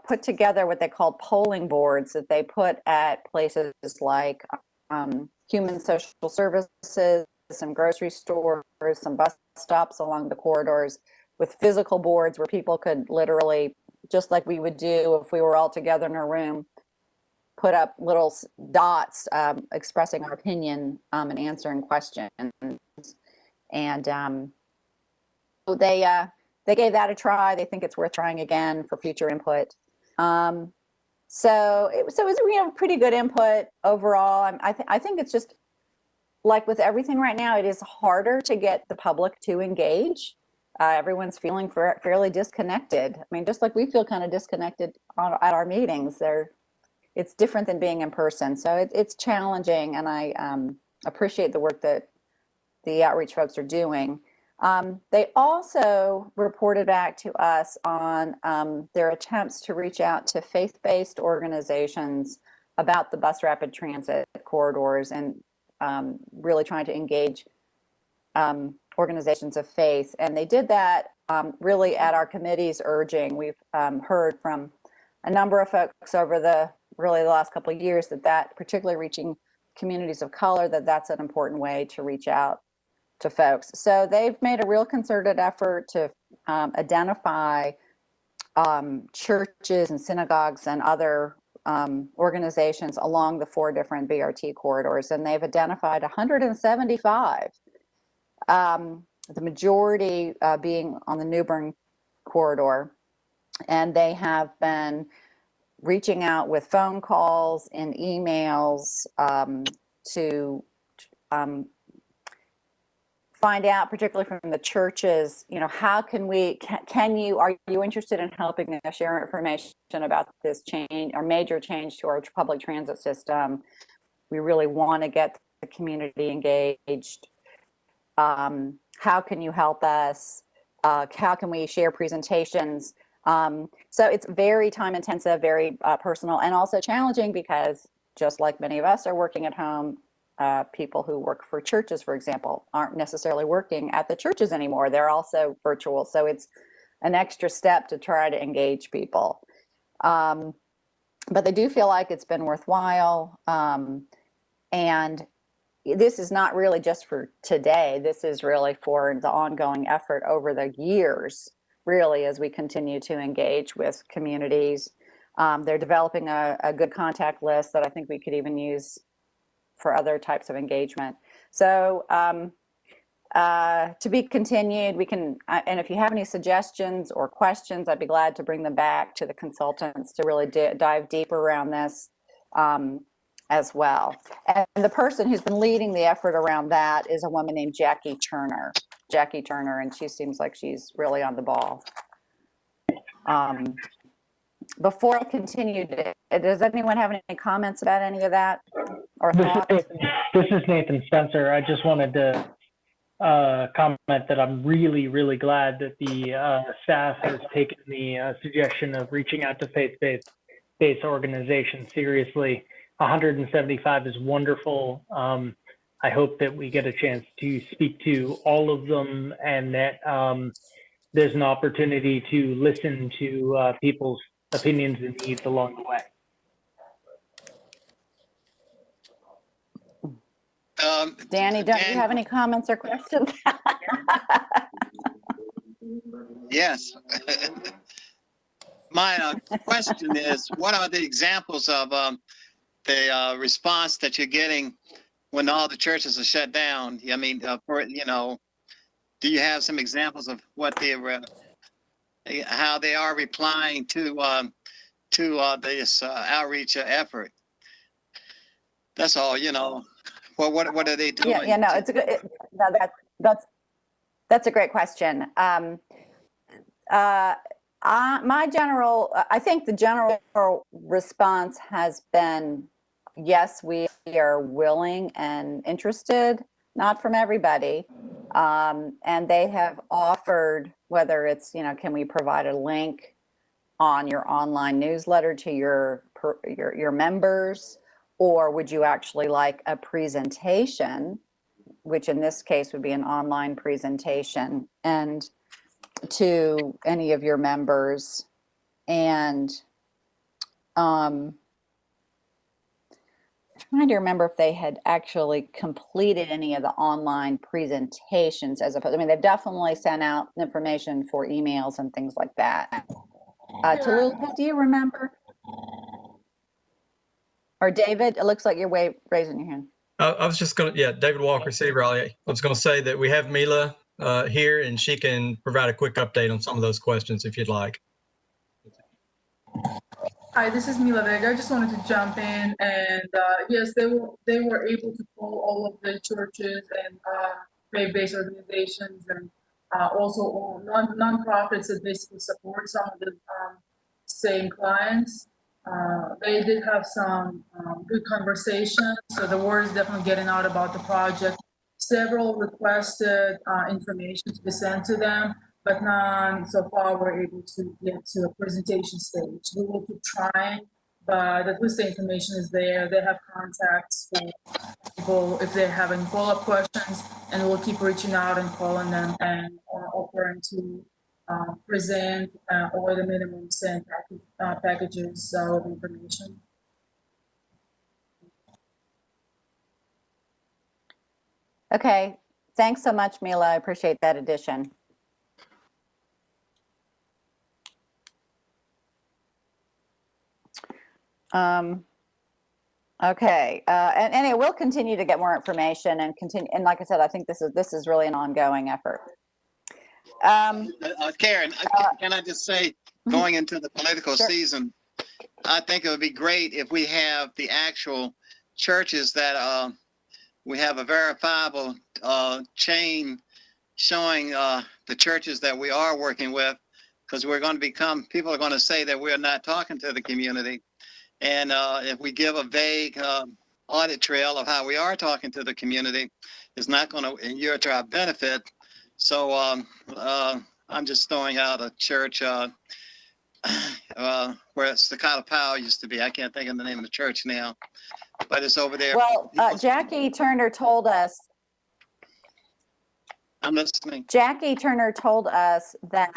[SPEAKER 4] put together what they called polling boards that they put at places like human social services, some grocery stores, some bus stops along the corridors, with physical boards where people could literally, just like we would do if we were all together in a room, put up little dots expressing our opinion and answering questions. And so they gave that a try. They think it's worth trying again for future input. So it was pretty good input overall. I think it's just like with everything right now, it is harder to get the public to engage. Everyone's feeling fairly disconnected. I mean, just like we feel kind of disconnected at our meetings. It's different than being in person. So it's challenging, and I appreciate the work that the outreach folks are doing. They also reported back to us on their attempts to reach out to faith-based organizations about the bus rapid transit corridors, and really trying to engage organizations of faith. And they did that really at our committee's urging. We've heard from a number of folks over the last couple of years that particularly reaching communities of color, that's an important way to reach out to folks. So they've made a real concerted effort to identify churches and synagogues and other organizations along the 4 different BRT corridors, and they've identified 175, the majority being on the New Bern corridor. And they have been reaching out with phone calls and emails to find out, particularly from the churches, how can we, are you interested in helping us share information about this change or major change to our public transit system? We really want to get the community engaged. How can you help us? How can we share presentations? So it's very time intensive, very personal, and also challenging because just like many of us are working at home, people who work for churches, for example, aren't necessarily working at the churches anymore. They're also virtual. So it's an extra step to try to engage people. But they do feel like it's been worthwhile. And this is not really just for today. This is really for the ongoing effort over the years, really, as we continue to engage with communities. They're developing a good contact list that I think we could even use for other types of engagement. So to be continued, we can, and if you have any suggestions or questions, I'd be glad to bring them back to the consultants to really dive deeper around this as well. And the person who's been leading the effort around that is a woman named Jackie Turner, and she seems like she's really on the ball. Before I continue, does anyone have any comments about any of that or thoughts?
[SPEAKER 3] This is Nathan Spencer. I just wanted to comment that I'm really, really glad that the staff has taken the suggestion of reaching out to faith-based organizations seriously. 175 is wonderful. I hope that we get a chance to speak to all of them, and that there's an opportunity to listen to people's opinions and needs along the way.
[SPEAKER 4] Danny, don't you have any comments or questions?
[SPEAKER 11] Yes. My question is, what are the examples of the response that you're getting when all the churches are shut down? I mean, do you have some examples of what how they are replying to this outreach effort? That's all, What are they doing?
[SPEAKER 4] Yeah, no, it's a good, no, that's a great question. I think the general response has been, yes, we are willing and interested, not from everybody. And they have offered, whether it's, can we provide a link on your online newsletter to your members, or would you actually like a presentation, which in this case would be an online presentation, and to any of your members. And trying to remember if they had actually completed any of the online presentations as opposed, they've definitely sent out information for emails and things like that. Tallulah, do you remember? Or David, it looks like you're raising your hand.
[SPEAKER 6] I was just going to, David Walker, City of Raleigh. I was going to say that we have Mila here, and she can provide a quick update on some of those questions if you'd like.
[SPEAKER 7] Hi, this is Mila Vega. I just wanted to jump in, and yes, they were able to pull all of the churches and faith-based organizations and also all nonprofits that basically support some of the same clients. They did have some good conversations, so the word is definitely getting out about the project. Several requested information to be sent to them, but none so far were able to get to a presentation stage. We will keep trying, but at least the information is there. They have contacts for people if they have any follow-up questions, and we'll keep reaching out and calling them and offering to present or the minimum send packages of information.
[SPEAKER 4] Okay, thanks so much, Mila. I appreciate that addition. Okay, and anyway, we'll continue to get more information and continue. And like I said, I think this is really an ongoing effort.
[SPEAKER 11] Karen, can I just say, going into the political season, I think it would be great if we have the actual churches that we have a verifiable chain showing the churches that we are working with, because we're going to people are going to say that we're not talking to the community. And if we give a vague audit trail of how we are talking to the community, it's not going to inure to our benefit. So I'm just throwing out a church where Staccato Powell used to be. I can't think of the name of the church now, but it's over there.
[SPEAKER 4] Well, Jackie Turner told us.
[SPEAKER 11] I'm listening.
[SPEAKER 4] Jackie Turner told us that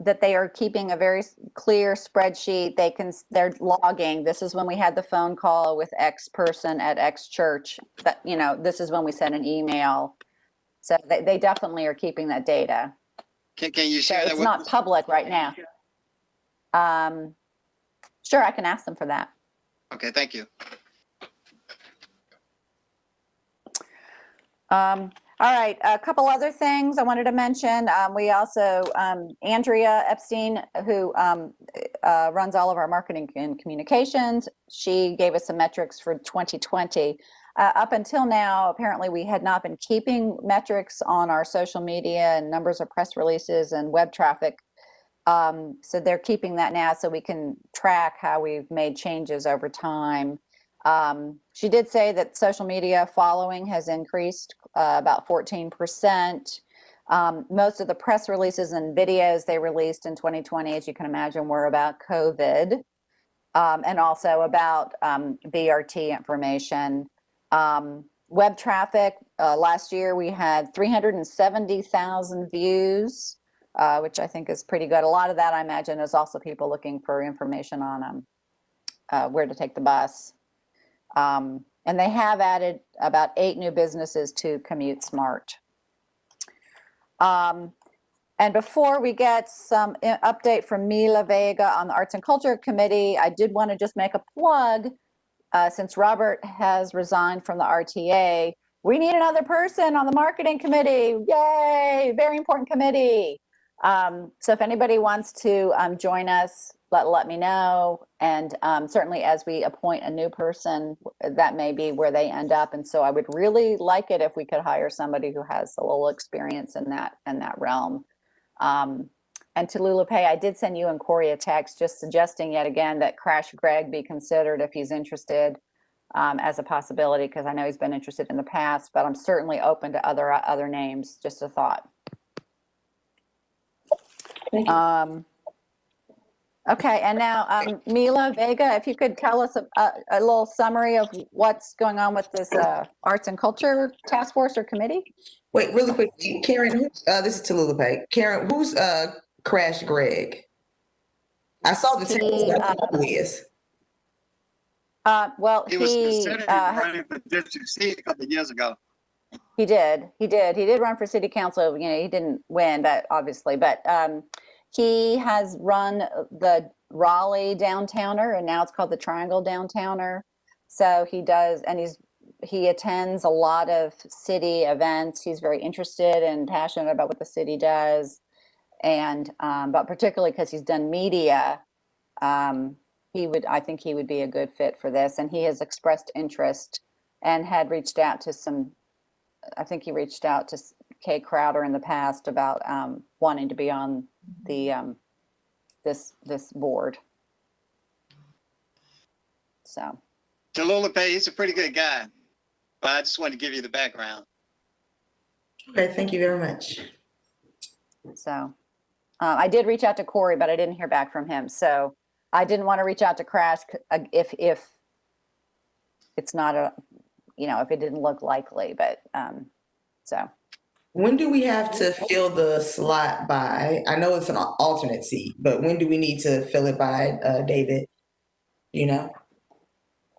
[SPEAKER 4] that they are keeping a very clear spreadsheet. They're logging. This is when we had the phone call with X person at X church. That this is when we sent an email. So they definitely are keeping that data.
[SPEAKER 11] Can you share that with us?
[SPEAKER 4] It's not public right now. Sure, I can ask them for that.
[SPEAKER 11] Okay, thank you.
[SPEAKER 4] All right, a couple other things I wanted to mention. We also, Andrea Epstein, who runs all of our marketing and communications, she gave us some metrics for 2020. Up until now, apparently we had not been keeping metrics on our social media and numbers of press releases and web traffic. So they're keeping that now so we can track how we've made changes over time. She did say that social media following has increased about 14%. Most of the press releases and videos they released in 2020, as you can imagine, were about COVID and also about BRT information. Web traffic, last year we had 370,000 views, which I think is pretty good. A lot of that, I imagine, is also people looking for information on where to take the bus. And they have added about 8 new businesses to Commute Smart. And before we get some update from Mila Vega on the Arts and Culture Committee, I did want to just make a plug. Since Robert has resigned from the RTA, we need another person on the marketing committee. Yay, very important committee. So if anybody wants to join us, let me know. And certainly as we appoint a new person, that may be where they end up. And so I would really like it if we could hire somebody who has a little experience in that realm. And to Lula Pay, I did send you and Corey a text just suggesting yet again that Crash Greg be considered if he's interested as a possibility, because I know he's been interested in the past, but I'm certainly open to other names. Just a thought. Okay, and now Mila Vega, if you could tell us a little summary of what's going on with this Arts and Culture Task Force or Committee.
[SPEAKER 1] Wait, really quick, Karen, this is Tallulah Pay. Karen, who's Crash Greg? I saw the text, but I don't know who he is.
[SPEAKER 4] Well,
[SPEAKER 11] He was considered running for district seat a couple of years ago.
[SPEAKER 4] He did run for city council. You know, he didn't win, but obviously, but he has run the Raleigh Downtowner, and now it's called the Triangle Downtowner. So he does, and he attends a lot of city events. He's very interested and passionate about what the city does, and but particularly because he's done media, I think he would be a good fit for this. And he has expressed interest and had reached out to I think he reached out to Kay Crowder in the past about wanting to be on the this board. So
[SPEAKER 11] Tallulah Pay, he's a pretty good guy, but I just wanted to give you the background.
[SPEAKER 1] Okay, thank you very much.
[SPEAKER 4] So I did reach out to Corey, but I didn't hear back from him. So I didn't want to reach out to Crash if it's not if it didn't look likely, but so.
[SPEAKER 1] When do we have to fill the slot by? I know it's an alternate seat, but when do we need to fill it by, David? You know,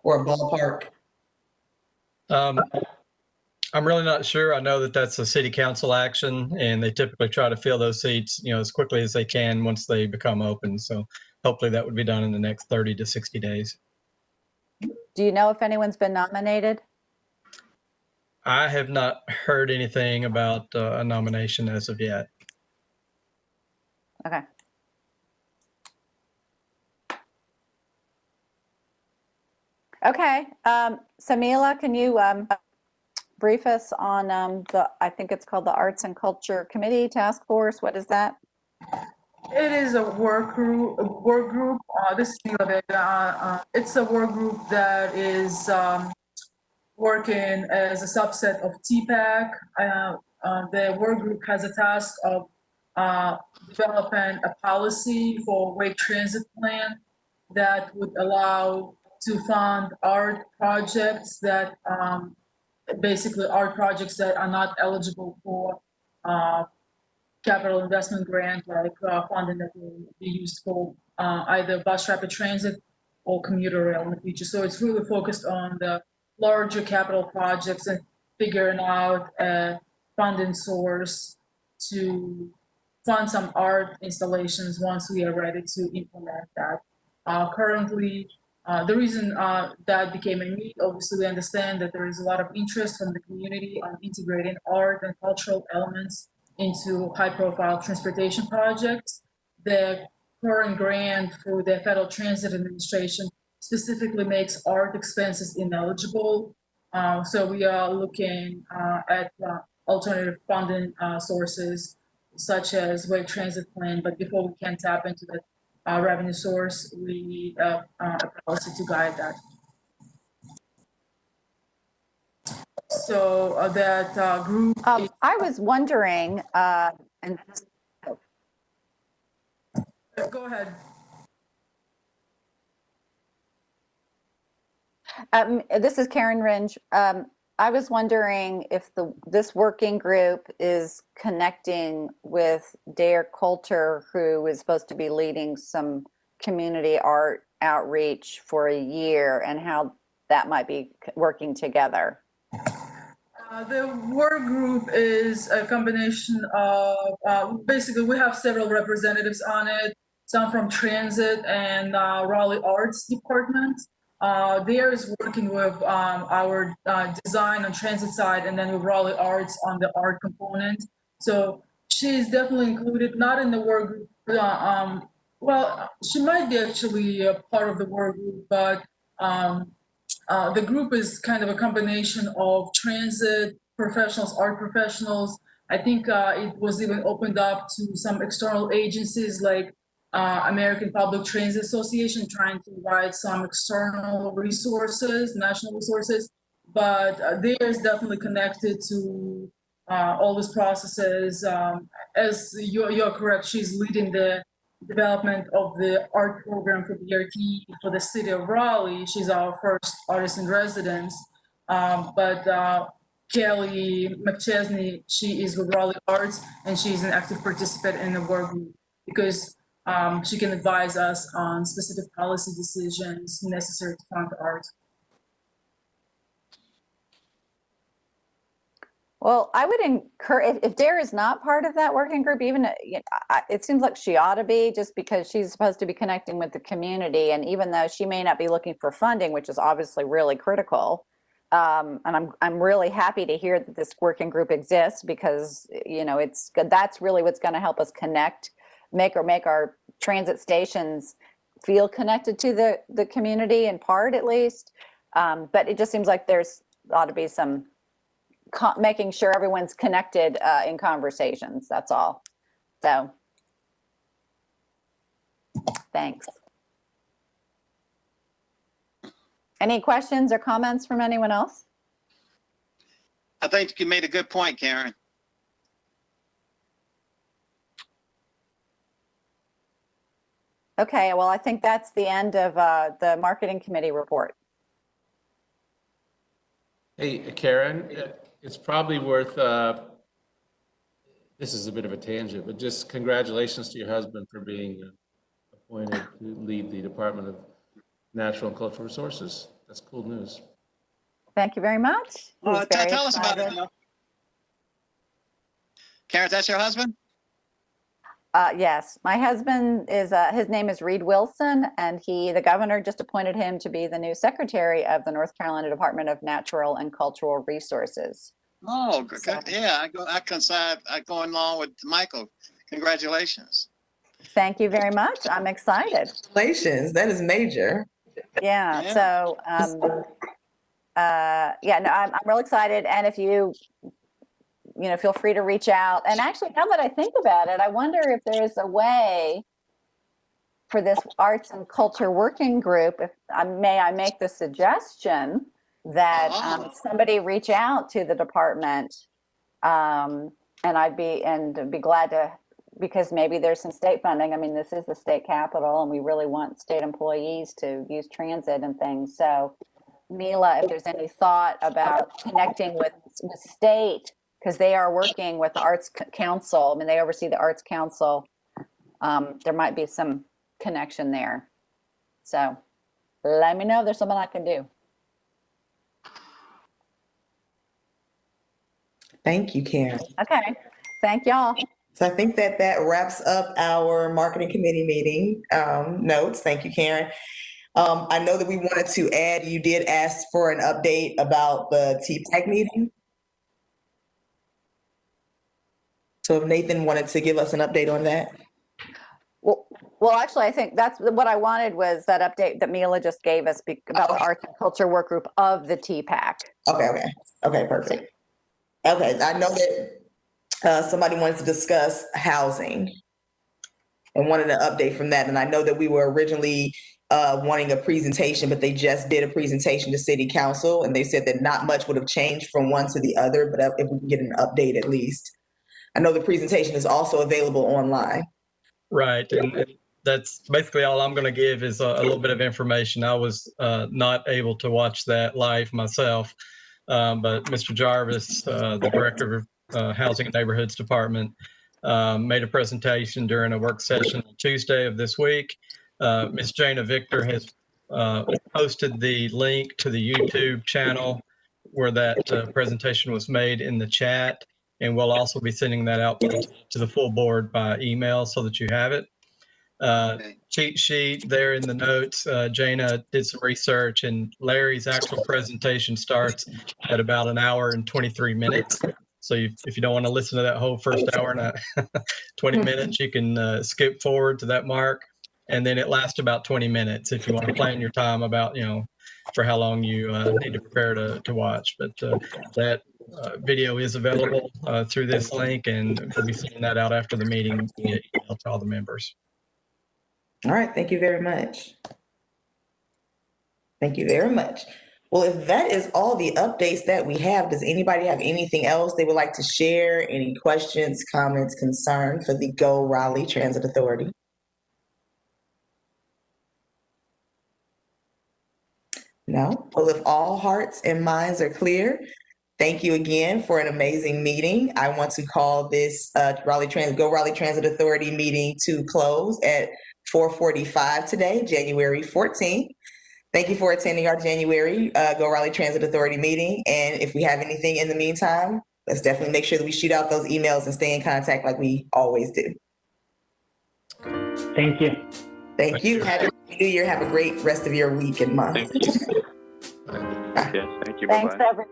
[SPEAKER 1] or a ballpark?
[SPEAKER 6] I'm really not sure. I know that that's a city council action, and they typically try to fill those seats, as quickly as they can once they become open. So hopefully that would be done in the next 30 to 60 days.
[SPEAKER 4] Do you know if anyone's been nominated?
[SPEAKER 6] I have not heard anything about a nomination as of yet.
[SPEAKER 4] Okay. Okay. Samila, can you brief us on I think it's called the Arts and Culture Committee Task Force? What is that?
[SPEAKER 7] It is a work group. This is Mila Vega. It's a work group that is working as a subset of TPAC. The work group has a task of developing a policy for Wake Transit Plan that would allow to fund art projects that basically art projects that are not eligible for capital investment grant, like funding that will be used for either bus rapid transit or commuter rail in the future. So it's really focused on the larger capital projects and figuring out a funding source to fund some art installations once we are ready to implement that. Currently, the reason that became a need, obviously we understand that there is a lot of interest from the community on integrating art and cultural elements into high-profile transportation projects. The current grant through the Federal Transit Administration specifically makes art expenses ineligible. So we are looking at alternative funding sources such as Wake Transit Plan, but before we can tap into that revenue source, we need a policy to guide that. So that group.
[SPEAKER 4] I was wondering, and
[SPEAKER 7] go ahead.
[SPEAKER 4] This is Karen Ringe. I was wondering if this working group is connecting with Dare Coulter, who is supposed to be leading some community art outreach for a year, and how that might be working together.
[SPEAKER 7] The work group is a combination of, basically we have several representatives on it, some from Transit and Raleigh Arts Department. There is working with our design on transit side, and then with Raleigh Arts on the art component. So she's definitely included, not in the work group Well, she might be actually a part of the work group, but the group is kind of a combination of transit professionals, art professionals. I think it was even opened up to some external agencies like American Public Transit Association, trying to provide some external resources, national resources. But theirs definitely connected to all these processes. As you're correct, she's leading the development of the art program for BRT for the city of Raleigh. She's our first artist in residence. But Kelly McChesney, she is with Raleigh Arts, and she's an active participant in the work group because she can advise us on specific policy decisions necessary to fund art.
[SPEAKER 4] Well, I would encourage, if Dare is not part of that working group, even, it seems like she ought to be, just because she's supposed to be connecting with the community. And even though she may not be looking for funding, which is obviously really critical, and I'm really happy to hear that this working group exists, because, it's good. That's really what's going to help us connect, make our transit stations feel connected to the community, in part at least. But it just seems like there's ought to be some making sure everyone's connected in conversations. That's all. So thanks. Any questions or comments from anyone else?
[SPEAKER 11] I think you made a good point, Karen.
[SPEAKER 4] Okay, well, I think that's the end of the marketing committee report.
[SPEAKER 12] Hey, Karen, it's probably worth, this is a bit of a tangent, but just congratulations to your husband for being appointed to lead the Department of Natural and Cultural Resources. That's cool news.
[SPEAKER 4] Thank you very much.
[SPEAKER 11] Tell us about it. Karen, that's your husband?
[SPEAKER 4] Yes, my husband is, his name is Reed Wilson, and the governor just appointed him to be the new secretary of the North Carolina Department of Natural and Cultural Resources.
[SPEAKER 11] Oh, good. So, yeah, I go along with Michael. Congratulations.
[SPEAKER 4] Thank you very much. I'm excited.
[SPEAKER 1] Congratulations. That is major.
[SPEAKER 4] Yeah. So, I'm real excited. And if you feel free to reach out. And actually, now that I think about it, I wonder if there's a way for this arts and culture working group, if I make the suggestion that somebody reach out to the department, and I'd be glad to, because maybe there's some state funding. I mean, this is the state capital, and we really want state employees to use transit and things. So, Mila, if there's any thought about connecting with state, because they are working with the Arts Council. I mean, they oversee the Arts Council. There might be some connection there. So let me know if there's something I can do.
[SPEAKER 1] Thank you, Karen.
[SPEAKER 4] Okay. Thank y'all.
[SPEAKER 1] So I think that wraps up our marketing committee meeting notes. Thank you, Karen. I know that we wanted to add, you did ask for an update about the TPAC meeting. So if Nathan wanted to give us an update on that.
[SPEAKER 4] Well, actually, I think that's what I wanted, was that update that Mila just gave us about the Arts and Culture Work Group of the TPAC.
[SPEAKER 1] Okay, perfect. Okay, I know that somebody wanted to discuss housing and wanted an update from that. And I know that we were originally wanting a presentation, but they just did a presentation to City Council, and they said that not much would have changed from one to the other, but if we can get an update at least. I know the presentation is also available online.
[SPEAKER 6] Right, and that's basically all I'm going to give is a little bit of information. I was not able to watch that live myself, but Mr. Jarvis, the Director of Housing and Neighborhoods Department, made a presentation during a work session on Tuesday of this week. Ms. Jana Victor has posted the link to the YouTube channel where that presentation was made in the chat. And we'll also be sending that out to the full board by email so that you have it. Cheat sheet there in the notes. Jana did some research, and Larry's actual presentation starts at about 1 hour and 23 minutes. So if you don't want to listen to that whole first hour and 20 minutes, you can skip forward to that mark. and then it lasts about 20 minutes if you want to plan your time about, for how long you need to prepare to watch. But that video is available through this link, and we'll be sending that out after the meeting via email to all the members.
[SPEAKER 1] All right, thank you very much. Thank you very much. Well, if that is all the updates that we have, does anybody have anything else they would like to share? Any questions, comments, concerns for the Go Raleigh Transit Authority? No? Well, if all hearts and minds are clear, thank you again for an amazing meeting. I want to call this Go Raleigh Transit Authority meeting to close at 4:45 today, January 14th. Thank you for attending our January Go Raleigh Transit Authority meeting. And if we have anything in the meantime, let's definitely make sure that we shoot out those emails and stay in contact like we always do.
[SPEAKER 3] Thank you.
[SPEAKER 1] Thank you. Happy New Year. Have a great rest of your week and month.
[SPEAKER 15] Thank you. Yes, thank you.
[SPEAKER 4] Thanks,
[SPEAKER 15] Bye-bye.
[SPEAKER 4] everyone.